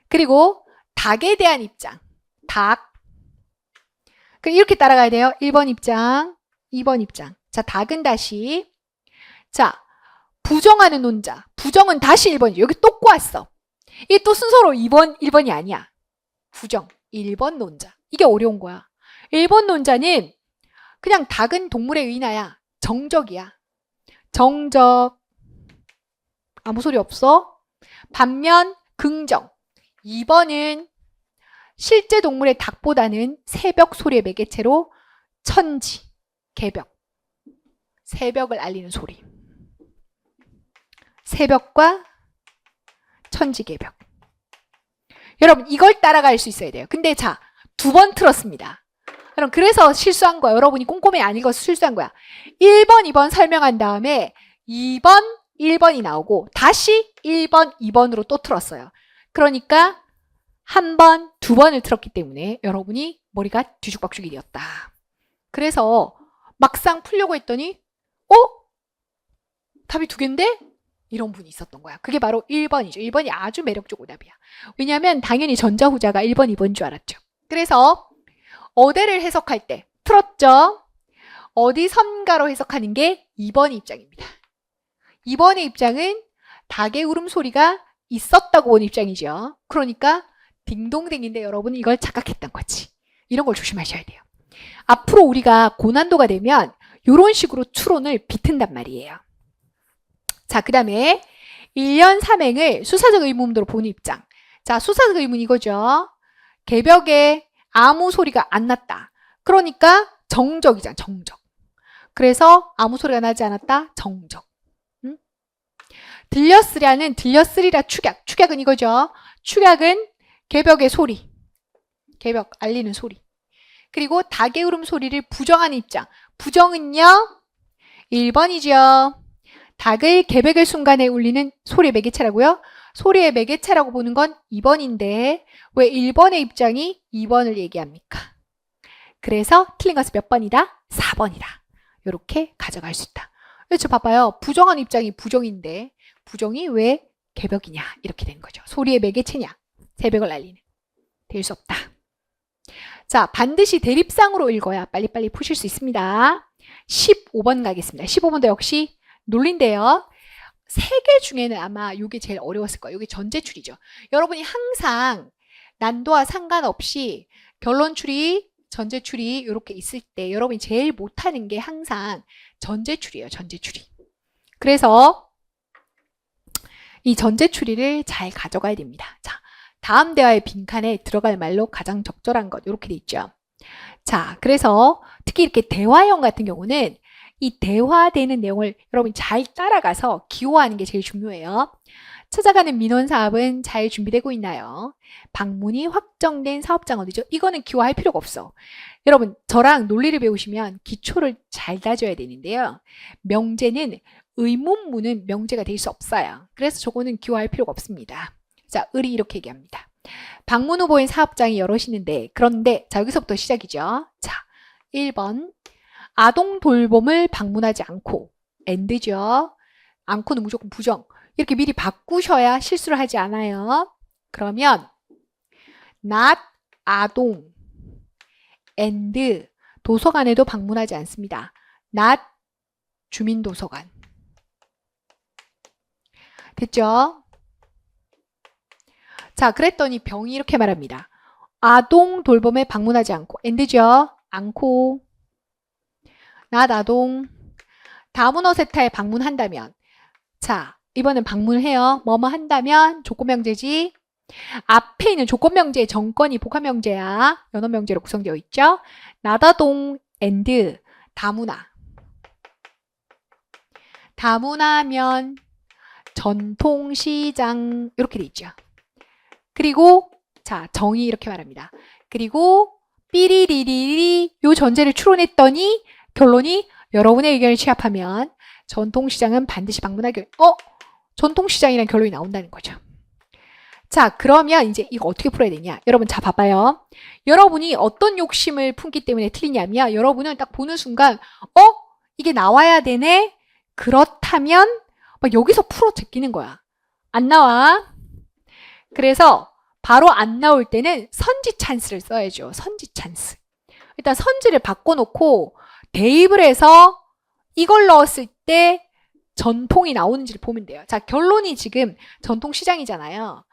그리고 닭에 대한 입장. 닭. 이렇게 따라가야 돼요. 1번 입장, 2번 입장. 자, 닭은 다시. 자, 부정하는 논자. 부정은 다시 1번이죠. 여기 또 꼬았어. 이게 또 순서로 2번, 1번이 아니야. 부정. 1번 논자. 이게 어려운 거야. 1번 논자는 그냥 닭은 동물의 의나야. 정적이야. 정적. 아무 소리 없어. 반면 긍정. 2번은 실제 동물의 닭보다는 새벽 소리의 매개체로 천지, 개벽. 새벽을 알리는 소리. 새벽과 천지, 개벽. 여러분 이걸 따라갈 수 있어야 돼요. 근데 자, 2번 틀었습니다. 그럼 그래서 실수한 거야. 여러분이 꼼꼼히 안 읽어서 실수한 거야. 1번, 2번 설명한 다음에 2번, 1번이 나오고 다시 1번, 2번으로 또 틀었어요. 그러니까 한 번, 2번을 틀었기 때문에 여러분이 머리가 뒤죽박죽이 되었다. 그래서 막상 풀려고 했더니 답이 2개인데? 이런 분이 있었던 거야. 그게 바로 1번이죠. 1번이 아주 매력적 오답이야. 왜냐하면 당연히 전자후자가 1번, 2번인 줄 알았죠. 그래서 어대를 해석할 때 틀었죠? 어디 선가로 해석하는 게 2번의 입장입니다. 2번의 입장은 닭의 울음소리가 있었다고 본 입장이죠. 그러니까 딩동댕인데 여러분 이걸 착각했던 거지. 이런 걸 조심하셔야 돼요. 앞으로 우리가 고난도가 되면 이런 식으로 추론을 비튼단 말이에요. 자, 그 다음에 1년 3행을 수사적 의문으로 보는 입장. 자, 수사적 의문 이거죠. 개벽에 아무 소리가 안 났다. 그러니까 정적이잖아, 정적. 그래서 아무 소리가 나지 않았다, 정적. 들렸으랴는 들렸으리라 축약. 축약은 이거죠. 축약은 개벽의 소리. 개벽, 알리는 소리. 그리고 닭의 울음소리를 부정하는 입장. 부정은요, 1번이죠. 닭을 개벽의 순간에 울리는 소리의 매개체라고요? 소리의 매개체라고 보는 건 2번인데 왜 1번의 입장이 2번을 얘기합니까? 그래서 틀린 것은 몇 번이다? 4번이다. 이렇게 가져갈 수 있다. 그렇죠. 봐봐요. 부정한 입장이 부정인데 부정이 왜 개벽이냐? 이렇게 되는 거죠. 소리의 매개체냐? 새벽을 알리는. 될 수 없다. 자, 반드시 대립상으로 읽어야 빨리빨리 푸실 수 있습니다. 15번 가겠습니다. 15번도 역시 논리인데요. 3개 중에는 아마 이게 제일 어려웠을 거예요. 이게 전제출이죠. 여러분이 항상 난도와 상관없이 결론출이, 전제출이 이렇게 있을 때 여러분이 제일 못하는 게 항상 전제출이에요. 전제출이. 그래서 이 전제출이를 잘 가져가야 됩니다. 자, 다음 대화의 빈칸에 들어갈 말로 가장 적절한 것 이렇게 돼 있죠. 자, 그래서 특히 이렇게 대화형 같은 경우는 이 대화되는 내용을 여러분이 잘 따라가서 기호하는 게 제일 중요해요. 찾아가는 민원 사업은 잘 준비되고 있나요? 방문이 확정된 사업장 어디죠? 이거는 기호할 필요가 없어. 여러분 저랑 논리를 배우시면 기초를 잘 다져야 되는데요. 명제는 의문문은 명제가 될 수 없어요. 그래서 저거는 기호할 필요가 없습니다. 자, 을이 이렇게 얘기합니다. 방문 후보인 사업장이 여럿 있는데 그런데 자 여기서부터 시작이죠. 자, 1번 아동 돌봄을 방문하지 않고 and죠. 않고는 무조건 부정. 이렇게 미리 바꾸셔야 실수를 하지 않아요. 그러면 not 아동 and 도서관에도 방문하지 않습니다. not 주민도서관. 됐죠? 자, 그랬더니 병이 이렇게 말합니다. 아동 돌봄에 방문하지 않고 and죠. 않고 not 아동 다문어 세타에 방문한다면 자, 이번엔 방문을 해요. 뭐뭐 한다면 조건명제지. 앞에 있는 조건명제의 정권이 복합명제야. 연어명제로 구성되어 있죠. 나다동 and 다문화. 다문화면 전통시장 이렇게 돼 있죠. 그리고 자, 정의 이렇게 말합니다. 그리고 삐리리리리 요 전제를 추론했더니 결론이 여러분의 의견을 취합하면 전통시장은 반드시 방문하길. 전통시장이라는 결론이 나온다는 거죠. 자, 그러면 이제 이거 어떻게 풀어야 되냐? 여러분, 자, 봐봐요. 여러분이 어떤 욕심을 품기 때문에 틀리냐면, 여러분은 딱 보는 순간, 이게 나와야 되네? 그렇다면, 막 여기서 풀어 제끼는 거야. 안 나와. 그래서, 바로 안 나올 때는 선지 찬스를 써야죠. 선지 찬스. 일단 선지를 바꿔놓고, 대입을 해서 이걸 넣었을 때 전통이 나오는지를 보면 돼요. 자, 결론이 지금 전통시장이잖아요.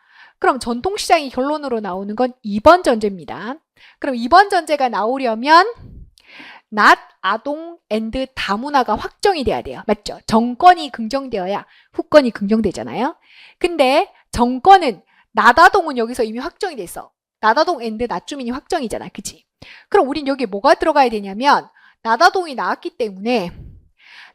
그럼 전통시장이 결론으로 나오는 건 2번 전제입니다. 그럼 2번 전제가 나오려면 not, 아동, and 다문화가 확정이 돼야 돼요. 맞죠? 정권이 긍정되어야 후권이 긍정되잖아요. 근데 정권은 나다동은 여기서 이미 확정이 됐어. 나다동, and, 나주민이 확정이잖아. 그치? 그럼 우린 여기에 뭐가 들어가야 되냐면 나다동이 나왔기 때문에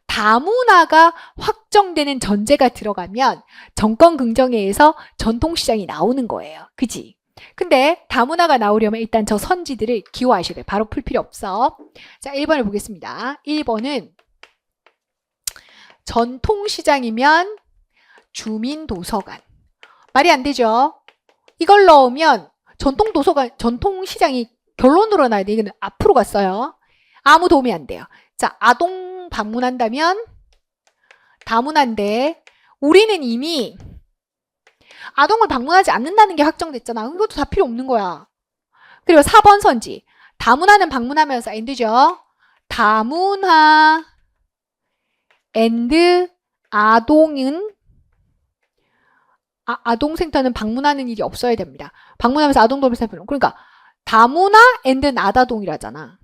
다문화가 확정되는 전제가 들어가면 정권 긍정회에서 전통시장이 나오는 거예요. 그지? 근데 다문화가 나오려면 일단 저 선지들을 기호하셔야 돼요. 바로 풀 필요 없어. 자, 1번을 보겠습니다. 1번은 전통시장이면 주민도서관. 말이 안 되죠? 이걸 넣으면 전통도서관, 전통시장이 결론으로 나야 돼. 이거는 앞으로 갔어요. 아무 도움이 안 돼요. 자, 아동 방문한다면 다문화인데 우리는 이미 아동을 방문하지 않는다는 게 확정됐잖아. 이것도 다 필요 없는 거야. 그리고 4번 선지. 다문화는 방문하면서 and죠. 다문화 and 아동은 아동센터는 방문하는 일이 없어야 됩니다. 방문하면서 아동돌봄 살펴는 그러니까 다문화 and 나다동이라잖아.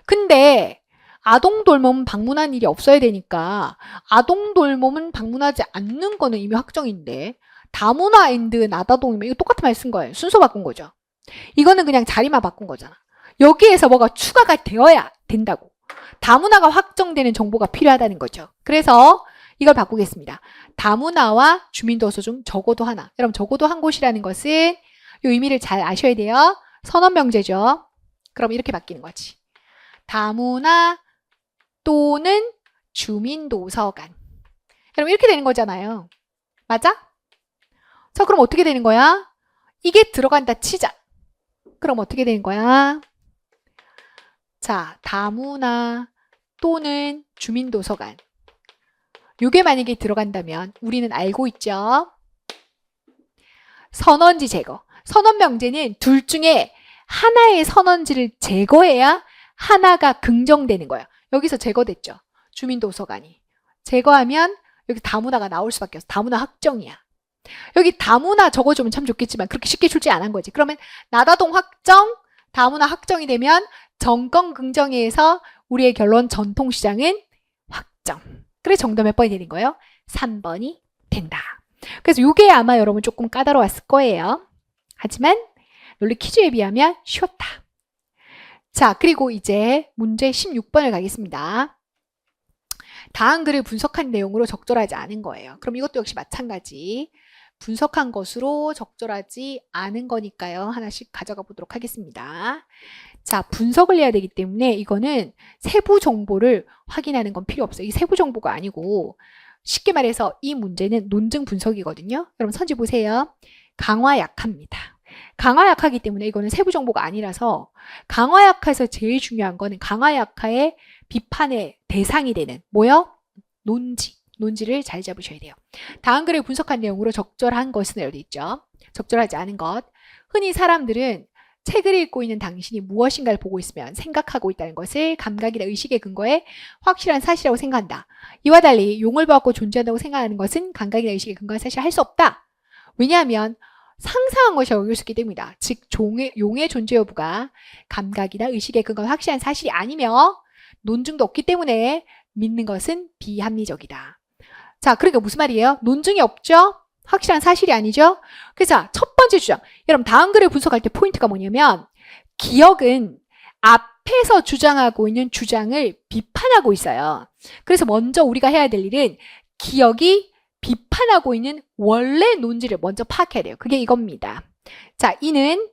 근데 아동돌봄은 방문한 일이 없어야 되니까 아동돌봄은 방문하지 않는 거는 이미 확정인데 다문화 앤드 나다동이면 이거 똑같은 말 쓴 거예요. 순서 바꾼 거죠. 이거는 그냥 자리만 바꾼 거잖아. 여기에서 뭐가 추가가 되어야 된다고. 다문화가 확정되는 정보가 필요하다는 거죠. 그래서 이걸 바꾸겠습니다. 다문화와 주민도서 중 적어도 하나. 여러분 적어도 한 곳이라는 것은 이 의미를 잘 아셔야 돼요. 선언명제죠. 그럼 이렇게 바뀌는 거지. 다문화 또는 주민도서관. 여러분 이렇게 되는 거잖아요. 맞아? 자, 그럼 어떻게 되는 거야? 이게 들어간다 치자. 그럼 어떻게 되는 거야? 자, 다문화 또는 주민도서관. 요게 만약에 들어간다면 우리는 알고 있죠? 선언지 제거. 선언명제는 둘 중에 하나의 선언지를 제거해야 하나가 긍정되는 거야. 여기서 제거됐죠. 주민도서관이. 제거하면 여기 다문화가 나올 수밖에 없어. 다문화 확정이야. 여기 다문화 적어주면 참 좋겠지만 그렇게 쉽게 출제 안 한 거지. 그러면 나다동 확정, 다문화 확정이 되면 정권 긍정회에서 우리의 결론 전통시장은 확정. 그래 정답 몇 번이 되는 거예요? 3번이 된다. 그래서 이게 아마 여러분 조금 까다로웠을 거예요. 하지만 논리 퀴즈에 비하면 쉬웠다. 자, 그리고 이제 문제 16번을 가겠습니다. 다음 글을 분석한 내용으로 적절하지 않은 거예요. 그럼 이것도 역시 마찬가지. 분석한 것으로 적절하지 않은 거니까요. 하나씩 가져가 보도록 하겠습니다. 자, 분석을 해야 되기 때문에 이거는 세부 정보를 확인하는 건 필요 없어요. 이 세부 정보가 아니고 쉽게 말해서 이 문제는 논증 분석이거든요. 여러분 선지 보세요. 강화 약합니다. 강화 약하기 때문에 이거는 세부 정보가 아니라서 강화 약화에서 제일 중요한 거는 강화 약화의 비판의 대상이 되는 뭐요? 논지를 잘 잡으셔야 돼요. 다음 글을 분석한 내용으로 적절한 것은 여기 있죠. 적절하지 않은 것. 흔히 사람들은 책을 읽고 있는 당신이 무엇인가를 보고 있으면 생각하고 있다는 것을 감각이나 의식의 근거에 확실한 사실이라고 생각한다. 이와 달리 용을 보았고 존재한다고 생각하는 것은 감각이나 의식의 근거에 사실 할 수 없다. 왜냐하면 상상한 것이 여길 수 있기 때문이다. 즉 용의 존재 여부가 감각이나 의식의 근거가 확실한 사실이 아니며 논증도 없기 때문에 믿는 것은 비합리적이다. 자, 그러니까 무슨 말이에요? 논증이 없죠? 확실한 사실이 아니죠? 그래서 첫 번째 주장. 여러분 다음 글을 분석할 때 포인트가 뭐냐면 기억은 앞에서 주장하고 있는 주장을 비판하고 있어요. 그래서 먼저 우리가 해야 될 일은 기억이 비판하고 있는 원래 논지를 먼저 파악해야 돼요. 그게 이겁니다. 자, 이는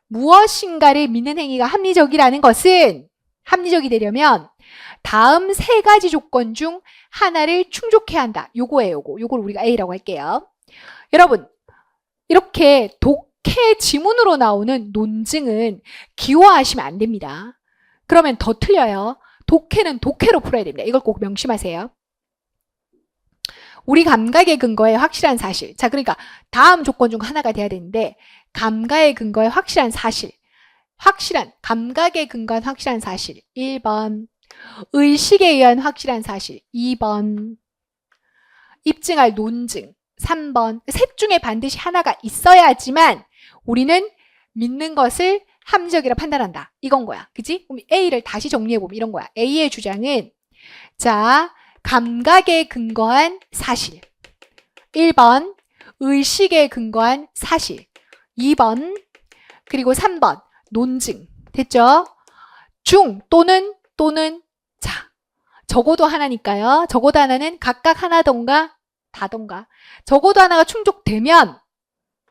무엇인가를 믿는 행위가 합리적이라는 것은 합리적이 되려면 다음 세 가지 조건 중 하나를 충족해야 한다. 요거예요, 요거. 요걸 우리가 A라고 할게요. 여러분, 이렇게 독해 지문으로 나오는 논증은 기호화하시면 안 됩니다. 그러면 더 틀려요. 독해는 독해로 풀어야 됩니다. 이걸 꼭 명심하세요. 우리 감각의 근거에 확실한 사실. 자, 그러니까 다음 조건 중 하나가 돼야 되는데 감각의 근거에 확실한 사실. 감각에 근거한 확실한 사실. 1번. 의식에 의한 확실한 사실. 2번. 입증할 논증. 3번. 셋 중에 반드시 하나가 있어야지만 우리는 믿는 것을 합리적이라 판단한다. 이건 거야. 그치? 그럼 A를 다시 정리해보면 이런 거야. A의 주장은 자, 감각에 근거한 사실. 1번. 의식에 근거한 사실. 2번. 그리고 3번. 논증. 됐죠? 중 또는 자, 적어도 하나니까요. 적어도 하나는 각각 하나던가 다던가. 적어도 하나가 충족되면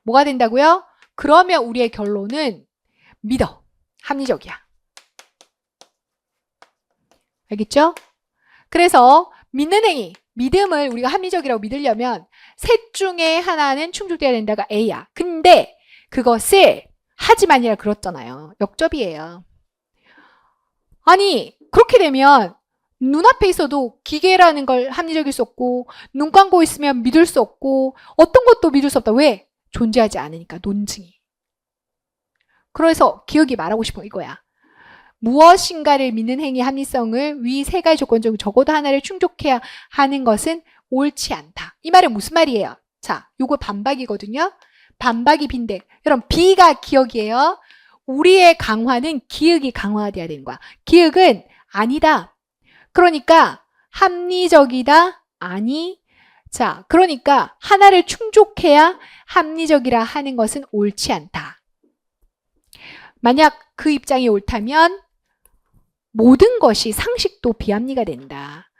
뭐가 된다고요? 그러면 우리의 결론은 믿어. 합리적이야. 알겠죠? 그래서 믿는 행위, 믿음을 우리가 합리적이라고 믿으려면 셋 중에 하나는 충족돼야 된다가 A야. 근데 그것을 하지만이라 그랬잖아요. 역접이에요. 아니 그렇게 되면 눈앞에 있어도 기계라는 걸 합리적일 수 없고 눈 감고 있으면 믿을 수 없고 어떤 것도 믿을 수 없다. 왜? 존재하지 않으니까 논증이. 그래서 기억이 말하고 싶은 이거야. 무엇인가를 믿는 행위 합리성을 위 세 가지 조건 중 적어도 하나를 충족해야 하는 것은 옳지 않다. 이 말은 무슨 말이에요? 자, 요거 반박이거든요. 반박이 B인데 여러분 B가 기억이에요. 우리의 강화는 기억이 강화가 돼야 되는 거야. 기억은 아니다. 그러니까 합리적이다. 아니. 자, 그러니까 하나를 충족해야 합리적이라 하는 것은 옳지 않다. 만약 그 입장이 옳다면 모든 것이 상식도 비합리가 된다.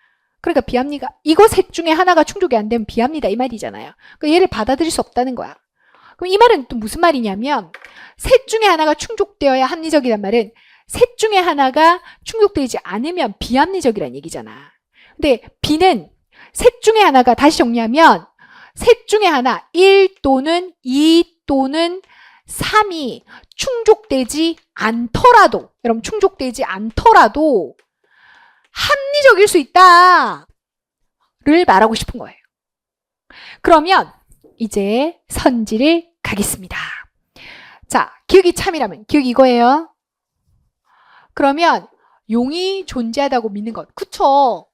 그러니까 비합리가 이거 셋 중에 하나가 충족이 안 되면 비합리다 이 말이잖아요. 그러니까 얘를 받아들일 수 없다는 거야. 그럼 이 말은 또 무슨 말이냐면 셋 중에 하나가 충족되어야 합리적이란 말은 셋 중에 하나가 충족되지 않으면 비합리적이란 얘기잖아. 근데 B는 셋 중에 하나가 다시 정리하면 셋 중에 하나 1 또는 2 또는 3이 충족되지 않더라도 여러분 충족되지 않더라도 합리적일 수 있다를 말하고 싶은 거예요. 그러면 이제 선지를 가겠습니다. 자, 기억이 참이라면 기억이 이거예요. 그러면 용이 존재하다고 믿는 것. 그쵸?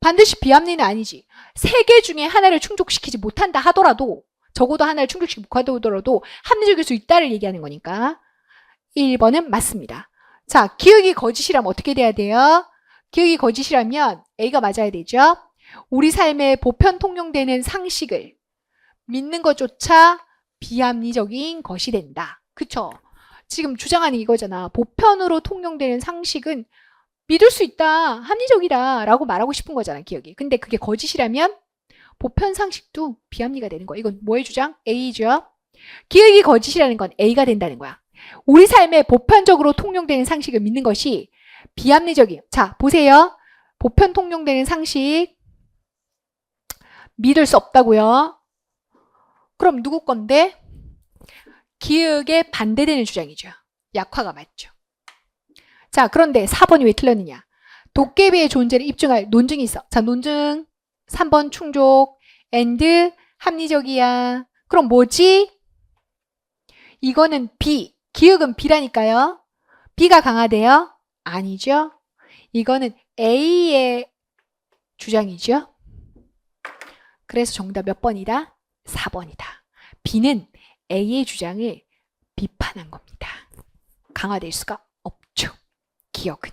반드시 비합리는 아니지. 세 개 중에 하나를 충족시키지 못한다 하더라도 적어도 하나를 충족시키지 못하더라도 합리적일 수 있다를 얘기하는 거니까 1번은 맞습니다. 자, 기억이 거짓이라면 어떻게 돼야 돼요? 기억이 거짓이라면 A가 맞아야 되죠. 우리 삶에 보편 통용되는 상식을 믿는 것조차 비합리적인 것이 된다. 그쵸? 지금 주장하는 이거잖아. 보편으로 통용되는 상식은 믿을 수 있다. 합리적이다. 라고 말하고 싶은 거잖아. 기억이. 근데 그게 거짓이라면 보편 상식도 비합리가 되는 거야. 이건 뭐의 주장? A죠. 기억이 거짓이라는 건 A가 된다는 거야. 우리 삶에 보편적으로 통용되는 상식을 믿는 것이 비합리적이에요. 자, 보세요. 보편 통용되는 상식 믿을 수 없다고요. 그럼 누구 건데? 기억에 반대되는 주장이죠. 약화가 맞죠. 자, 그런데 4번이 왜 틀렸느냐? 도깨비의 존재를 입증할 논증이 있어. 자, 논증 3번 충족 and 합리적이야. 그럼 뭐지? 이거는 B. 기억은 B라니까요. B가 강하대요? 아니죠. 이거는 A의 주장이죠. 그래서 정답 몇 번이다? 4번이다. B는 A의 주장을 비판한 겁니다. 강화될 수가 없죠. 기억은.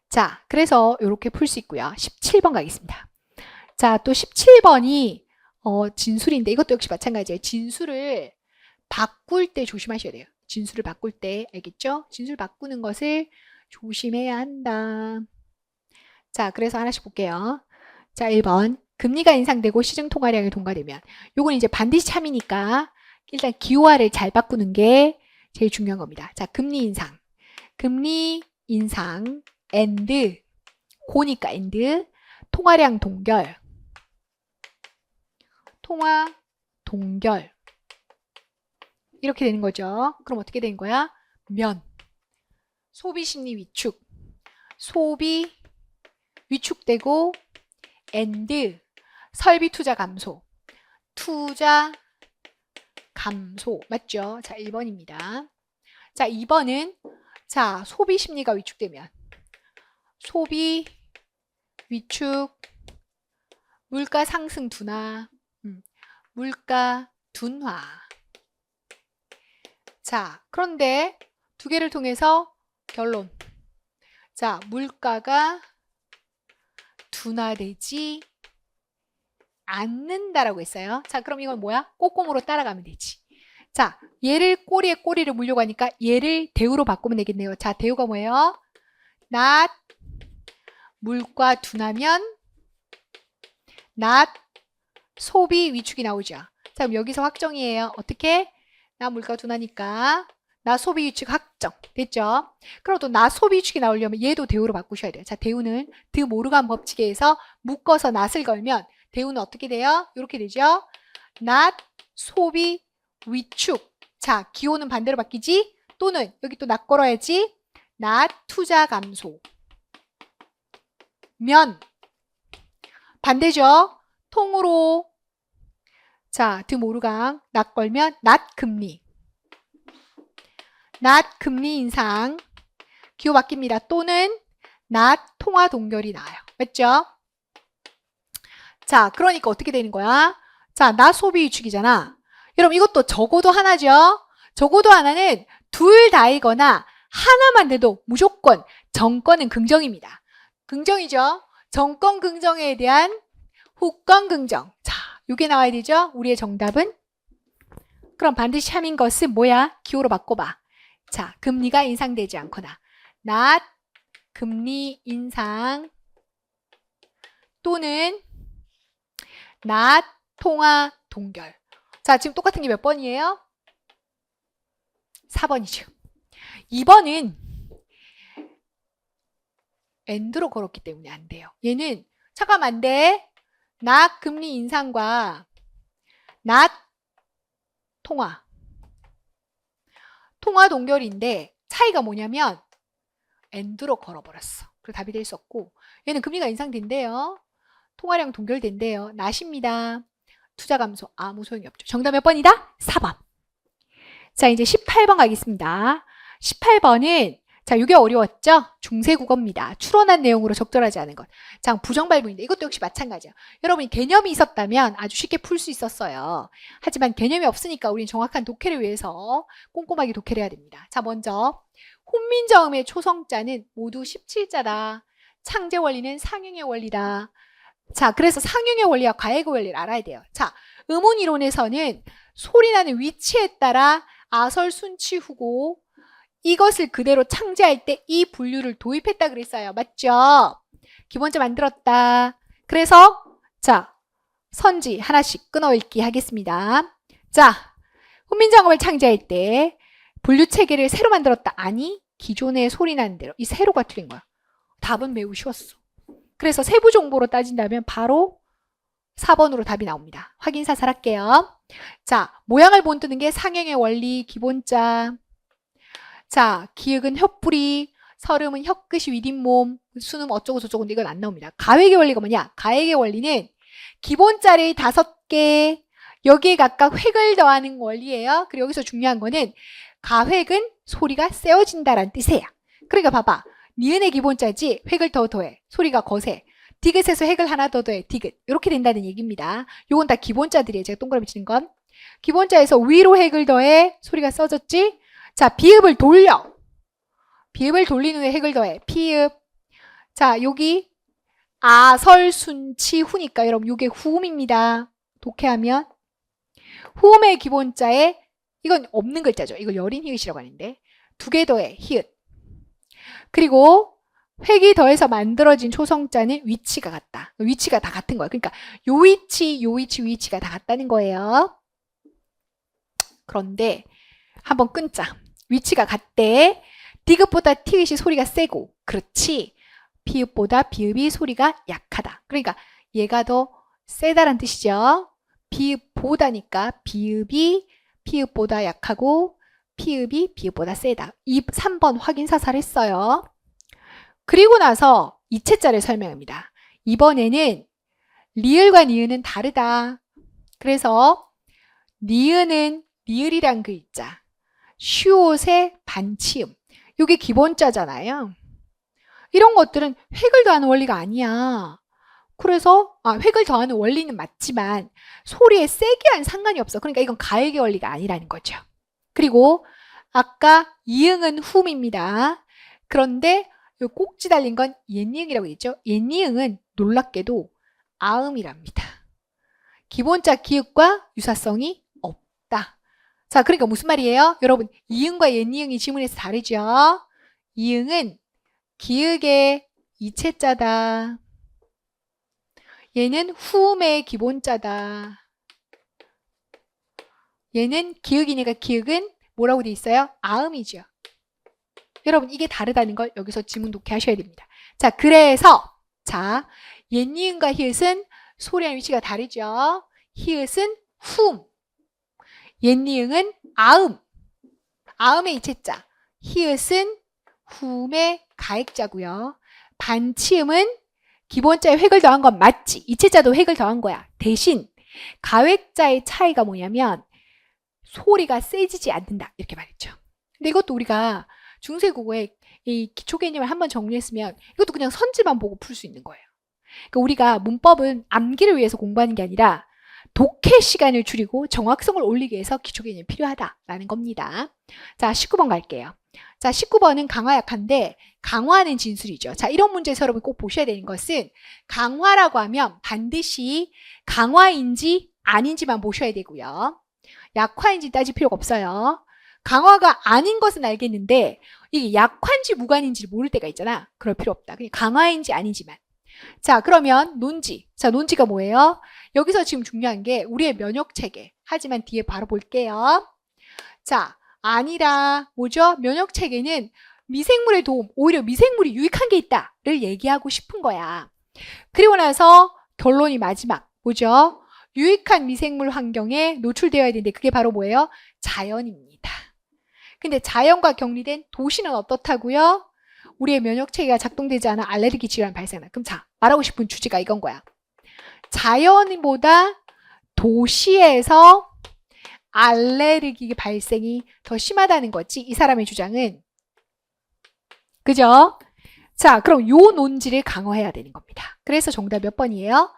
자, 그래서 이렇게 풀 수 있고요. 17번 가겠습니다. 자, 또 17번이 진술인데 이것도 역시 마찬가지예요. 진술을 바꿀 때 조심하셔야 돼요. 진술을 바꿀 때 알겠죠? 진술 바꾸는 것을 조심해야 한다. 자, 그래서 하나씩 볼게요. 자, 1번. 금리가 인상되고 시중 통화량이 동가되면 요건 이제 반드시 참이니까 일단 기호화를 잘 바꾸는 게 제일 중요한 겁니다. 자, 금리 인상 and 고니까 and. 통화량 동결. 통화 동결. 이렇게 되는 거죠. 그럼 어떻게 되는 거야? 면. 소비 심리 위축. 소비 위축되고 and. 설비 투자 감소. 투자 감소. 맞죠? 자, 1번입니다. 자, 2번은 자, 소비 심리가 위축되면 소비 위축, 물가 상승 둔화, 물가 둔화. 자, 그런데 두 개를 통해서 결론. 자, 물가가 둔화되지 않는다라고 했어요. 자, 그럼 이건 뭐야? 꼬꼬무로 따라가면 되지. 자, 얘를 꼬리에 꼬리를 물려고 하니까 얘를 대우로 바꾸면 되겠네요. 자, 대우가 뭐예요? not 물가 둔하면 not 소비 위축이 나오죠. 자, 그럼 여기서 확정이에요. 어떻게? 나 물가 둔하니까 나 소비 위축 확정. 됐죠? 그럼 또 나 소비 위축이 나오려면 얘도 대우로 바꾸셔야 돼요. 자, 대우는 드 모르간 법칙에서 묶어서 not을 걸면 대우는 어떻게 돼요? 이렇게 되죠? not 소비 위축. 자, 기호는 반대로 바뀌지? 또는 여기 또 not 걸어야지. not 투자 감소. 면 반대죠? 통으로 자, 드 모르강 not 걸면 not 금리. not 금리 인상. 기호 바뀝니다. 또는 not 통화 동결이 나와요. 맞죠? 자, 그러니까 어떻게 되는 거야? 자, not 소비 위축이잖아. 여러분 이것도 적어도 하나죠? 적어도 하나는 둘 다이거나 하나만 돼도 무조건 정권은 긍정입니다. 긍정이죠? 정권 긍정에 대한 후권 긍정. 자, 이게 나와야 되죠? 우리의 정답은? 그럼 반드시 참인 것은 뭐야? 기호로 바꿔봐. 자, 금리가 인상되지 않거나 not 금리 인상 또는 not 통화 동결. 자, 지금 똑같은 게 몇 번이에요? 4번이죠. 2번은 and로 걸었기 때문에 안 돼요. 얘는 잠깐만 안 돼. not 금리 인상과 not 통화 동결인데 차이가 뭐냐면 and로 걸어버렸어. 그래서 답이 될 수 없고 얘는 금리가 인상된대요. 통화량 동결된대요. not입니다. 투자 감소 아무 소용이 없죠. 정답 몇 번이다? 4번. 자, 이제 18번 가겠습니다. 18번은 자, 이게 어려웠죠? 중세국어입니다. 추론한 내용으로 적절하지 않은 것. 자, 부정발부인데 이것도 역시 마찬가지예요. 여러분이 개념이 있었다면 아주 쉽게 풀 수 있었어요. 하지만 개념이 없으니까 우리는 정확한 독해를 위해서 꼼꼼하게 독해를 해야 됩니다. 자, 먼저 훈민정음의 초성자는 모두 17자다. 창제 원리는 상용의 원리다. 자, 그래서 상용의 원리와 과액의 원리를 알아야 돼요. 자, 음운 이론에서는 소리나는 위치에 따라 아설 순치 후고 이것을 그대로 창제할 때 이 분류를 도입했다 그랬어요. 맞죠? 기본자 만들었다. 그래서 자, 선지 하나씩 끊어읽기 하겠습니다. 자, 훈민정음을 창제할 때 분류 체계를 새로 만들었다. 아니, 기존의 소리나는 대로. 이 새로가 틀린 거야. 답은 매우 쉬웠어. 그래서 세부 정보로 따진다면 바로 4번으로 답이 나옵니다. 확인 사살할게요. 자, 모양을 본뜨는 게 상형의 원리, 기본자. 자, 기역은 혓뿌리, 설음은 혀끝이 윗잇몸, 수는 어쩌고 저쩌고인데 이건 안 나옵니다. 가획의 원리가 뭐냐? 가획의 원리는 기본자를 5개, 여기에 각각 획을 더하는 원리예요. 그리고 여기서 중요한 거는 가획은 소리가 세워진다라는 뜻이에요. 그러니까 봐봐. 니은의 기본자지 획을 더 더해. 소리가 거세. 디귿에서 획을 하나 더 더해. 디귿. 이렇게 된다는 얘기입니다. 요건 다 기본자들이에요. 제가 동그라미 치는 건. 기본자에서 위로 획을 더해. 소리가 써졌지? 자, 비읍을 돌려. 비읍을 돌린 후에 획을 더해. 피읍. 자, 여기 아, 설, 순, 치, 후니까 여러분 요게 후음입니다. 독해하면 후음의 기본자에 이건 없는 글자죠. 이걸 여린 히읗이라고 하는데 2개 더해. 히읗. 그리고 획이 더해서 만들어진 초성자는 위치가 같다. 위치가 다 같은 거예요. 그러니까 요 위치, 요 위치, 위치가 다 같다는 거예요. 그런데 한번 끊자. 위치가 같대. 디귿보다 티귿이 소리가 세고 그렇지. 피읍보다 비읍이 소리가 약하다. 그러니까 얘가 더 세다란 뜻이죠. 비읍보다니까 비읍이 피읍보다 약하고 피읍이 비읍보다 세다. 3번 확인사살 했어요. 그리고 나서 이체자를 설명합니다. 이번에는 리을과 니은은 다르다. 그래서 니은은 리을이란 글자, 슈옷의 반치음, 이게 기본자잖아요. 이런 것들은 획을 더하는 원리가 아니야. 그래서 획을 더하는 원리는 맞지만 소리의 세기와는 상관이 없어. 그러니까 이건 가액의 원리가 아니라는 거죠. 그리고 아까 이응은 훔입니다. 그런데 이 꼭지 달린 건 옛니응이라고 했죠. 옛니응은 놀랍게도 아음이랍니다. 기본자 기읍과 유사성이 없다. 자, 그러니까 무슨 말이에요? 여러분, 이응과 옛니응이 지문에서 다르죠. 이응은 기역의 이체자다. 얘는 후음의 기본자다. 얘는 기역이니까 기역은 뭐라고 돼 있어요? 아음이죠. 여러분, 이게 다르다는 걸 여기서 지문 독해하셔야 됩니다. 자, 그래서 옛니은과 히읗은 소리의 위치가 다르죠. 히읗은 훔, 옛니응은 아음, 아음의 이체자, 히읗은 훔의 가액자고요. 반치음은 기본자에 획을 더한 건 맞지. 이체자도 획을 더한 거야. 대신 가획자의 차이가 뭐냐면 소리가 세지지 않는다. 이렇게 말했죠. 근데 이것도 우리가 중세국어의 이 기초 개념을 한번 정리했으면 이것도 그냥 선지만 보고 풀 수 있는 거예요. 그러니까 우리가 문법은 암기를 위해서 공부하는 게 아니라 독해 시간을 줄이고 정확성을 올리기 위해서 기초 개념이 필요하다라는 겁니다. 자, 19번 갈게요. 자, 19번은 강화 약한데 강화는 진술이죠. 자, 이런 문제에서 여러분 꼭 보셔야 되는 것은 강화라고 하면 반드시 강화인지 아닌지만 보셔야 되고요. 약화인지 따질 필요가 없어요. 강화가 아닌 것은 알겠는데 이게 약화인지 무관인지 모를 때가 있잖아. 그럴 필요 없다. 그냥 강화인지 아닌지만. 자, 그러면 논지. 자, 논지가 뭐예요? 여기서 지금 중요한 게 우리의 면역체계. 하지만 뒤에 바로 볼게요. 자, 아니라 뭐죠? 면역체계는 미생물의 도움, 오히려 미생물이 유익한 게 있다를 얘기하고 싶은 거야. 그리고 나서 결론이 마지막 뭐죠? 유익한 미생물 환경에 노출되어야 되는데 그게 바로 뭐예요? 자연입니다. 근데 자연과 격리된 도시는 어떻다고요? 우리의 면역체계가 작동되지 않아 알레르기 질환 발생한다. 그럼 자, 말하고 싶은 주제가 이건 거야. 자연보다 도시에서 알레르기 발생이 더 심하다는 거지. 이 사람의 주장은. 그죠? 자, 그럼 요 논지를 강화해야 되는 겁니다. 그래서 정답 몇 번이에요?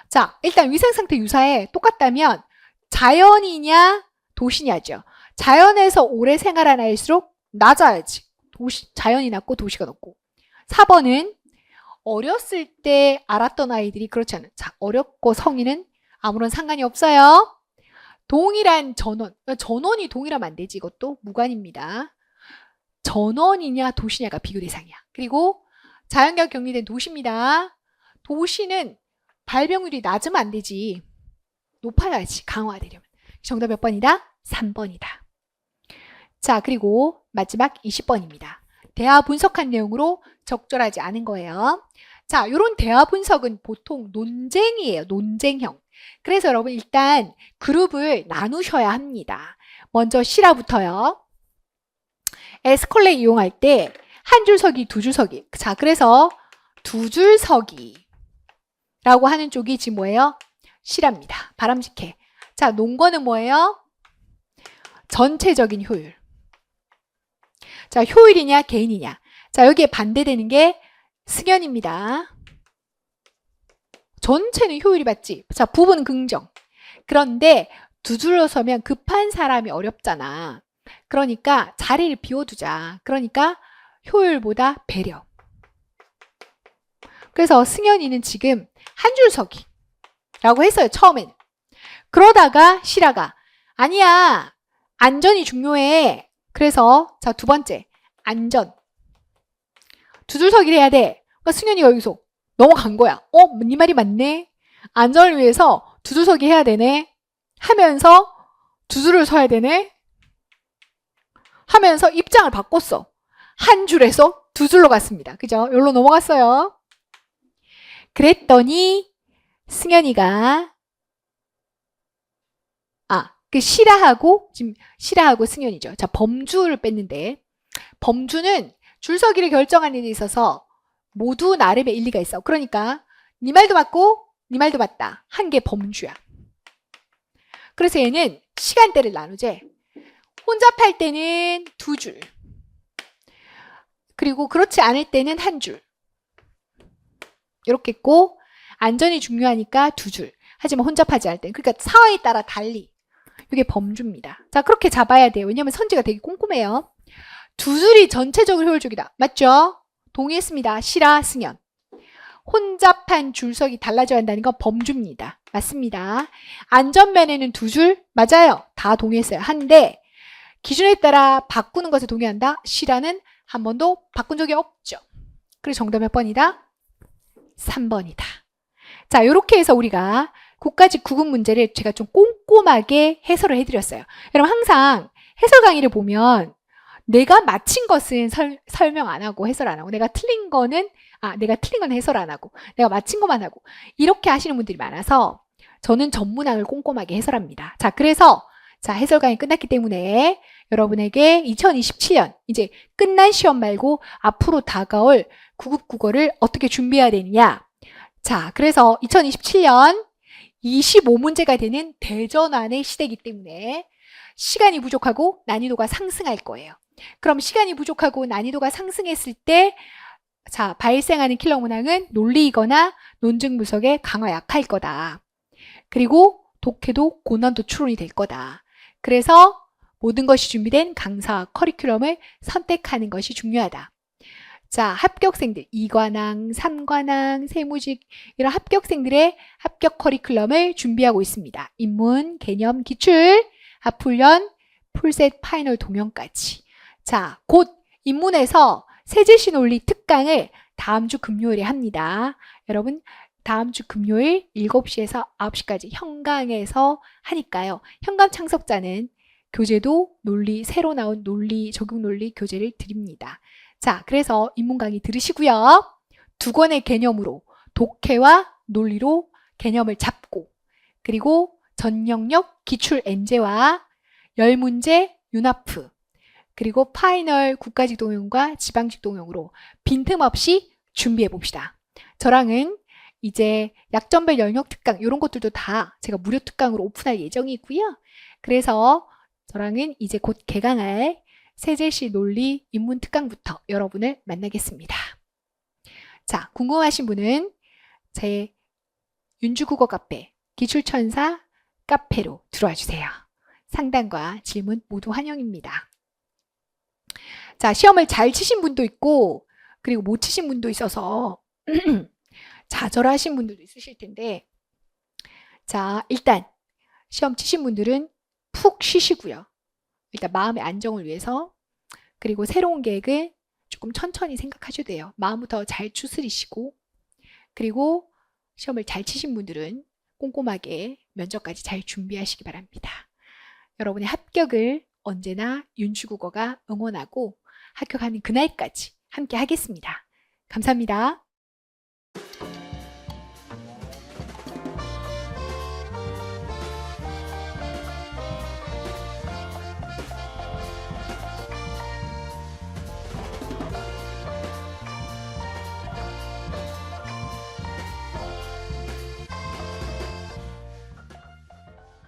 자, 일단 위생상태 유사해. 똑같다면 자연이냐 도시냐죠. 자연에서 오래 생활한 아이일수록 낮아야지. 자연이 낮고 도시가 높고. 4번은 어렸을 때 알았던 아이들이 그렇지 않은. 자, 어렵고 성인은 아무런 상관이 없어요. 동일한 전원. 전원이 동일하면 안 되지. 이것도 무관입니다. 전원이냐 도시냐가 비교 대상이야. 그리고 자연과 격리된 도시입니다. 도시는 발병률이 낮으면 안 되지. 높아야지. 강화되려면. 정답 몇 번이다? 3번이다. 자, 그리고 마지막 20번입니다. 대화 분석한 내용으로 적절하지 않은 거예요. 자, 이런 대화 분석은 보통 논쟁이에요. 논쟁형. 그래서 여러분 일단 그룹을 나누셔야 합니다. 먼저 시라부터요. 에스컬레 이용할 때 한 줄 서기, 두 줄 서기. 자, 그래서 두 줄 서기라고 하는 쪽이 지금 뭐예요? 시랍니다. 바람직해. 자, 논거는 뭐예요? 전체적인 효율. 자, 효율이냐 개인이냐. 자, 여기에 반대되는 게 승연입니다. 전체는 효율이 맞지. 자, 부분 긍정. 그런데 두 줄로 서면 급한 사람이 어렵잖아. 그러니까 자리를 비워두자. 그러니까 효율보다 배려. 그래서 승연이는 지금 한 줄 서기라고 했어요. 처음에는. 그러다가 시라가 아니야. 안전이 중요해. 그래서 자, 두 번째 안전. 두 줄 서기를 해야 돼. 그러니까 승연이가 여기서 넘어간 거야. 네 말이 맞네. 안전을 위해서 두 줄 서기 해야 되네. 하면서 두 줄을 서야 되네. 하면서 입장을 바꿨어. 한 줄에서 두 줄로 갔습니다. 그죠? 여기로 넘어갔어요. 그랬더니 승현이가 그 시라하고 지금 시라하고 승현이죠. 자, 범주를 뺐는데 범주는 줄서기를 결정하는 데 있어서 모두 나름의 일리가 있어. 그러니까 네 말도 맞고 네 말도 맞다. 한 게 범주야. 그래서 얘는 시간대를 나누재. 혼잡할 때는 두 줄. 그리고 그렇지 않을 때는 한 줄. 이렇게 있고 안전이 중요하니까 두 줄. 하지만 혼잡하지 않을 때는. 그러니까 상황에 따라 달리. 이게 범주입니다. 자, 그렇게 잡아야 돼요. 왜냐면 선지가 되게 꼼꼼해요. 두 줄이 전체적으로 효율적이다. 맞죠? 동의했습니다. 시라, 승현. 혼잡한 줄석이 달라져야 한다는 건 범주입니다. 맞습니다. 안전면에는 두 줄? 맞아요. 다 동의했어요. 한데 기준에 따라 바꾸는 것에 동의한다. 시라는 한 번도 바꾼 적이 없죠. 그래서 정답 몇 번이다? 3번이다. 자, 이렇게 해서 우리가 국가직 구급 문제를 제가 좀 꼼꼼하게 해설을 해드렸어요. 여러분 항상 해설 강의를 보면 내가 맞힌 것은 설명 안 하고 해설 안 하고 내가 틀린 거는 해설 안 하고 내가 맞힌 것만 하고 이렇게 하시는 분들이 많아서 저는 전문학을 꼼꼼하게 해설합니다. 자, 그래서 자, 해설 강의 끝났기 때문에 여러분에게 2027년 이제 끝난 시험 말고 앞으로 다가올 구급 국어를 어떻게 준비해야 되느냐. 자, 그래서 2027년 25문제가 되는 대전환의 시대이기 때문에 시간이 부족하고 난이도가 상승할 거예요. 그럼 시간이 부족하고 난이도가 상승했을 때 자, 발생하는 킬러 문항은 논리이거나 논증 분석에 강화 약할 거다. 그리고 독해도 고난도 추론이 될 거다. 그래서 모든 것이 준비된 강사와 커리큘럼을 선택하는 것이 중요하다. 자, 합격생들 2관왕, 3관왕, 세무직 이런 합격생들의 합격 커리큘럼을 준비하고 있습니다. 인문, 개념, 기출, 합훈련, 풀셋, 파이널 동영까지. 자, 곧 인문에서 세제시 논리 특강을 다음 주 금요일에 합니다. 여러분 다음 주 금요일 7시에서 9시까지 현강에서 하니까요. 현강 참석자는 교재도 논리, 새로 나온 논리, 적용 논리 교재를 드립니다. 자, 그래서 인문 강의 들으시고요. 두 권의 개념으로 독해와 논리로 개념을 잡고 그리고 전 영역 기출 엔제와 10문제 윤하프 그리고 파이널 국가직 동영과 지방직 동영으로 빈틈없이 준비해 봅시다. 저랑은 이제 약점별 영역 특강 이런 것들도 다 제가 무료 특강으로 오픈할 예정이고요. 그래서 저랑은 이제 곧 개강할 세제시 논리 인문 특강부터 여러분을 만나겠습니다. 자, 궁금하신 분은 제 윤주국어 카페 기출천사 카페로 들어와 주세요. 상담과 질문 모두 환영입니다. 자, 시험을 잘 치신 분도 있고 그리고 못 치신 분도 있어서 좌절하신 분들도 있으실 텐데 자, 일단 시험 치신 분들은 푹 쉬시고요. 일단 마음의 안정을 위해서 그리고 새로운 계획을 조금 천천히 생각하셔도 돼요. 마음부터 잘 추스리시고 그리고 시험을 잘 치신 분들은 꼼꼼하게 면접까지 잘 준비하시기 바랍니다. 여러분의 합격을 언제나 윤주국어가 응원하고 합격하는 그날까지 함께 하겠습니다. 감사합니다.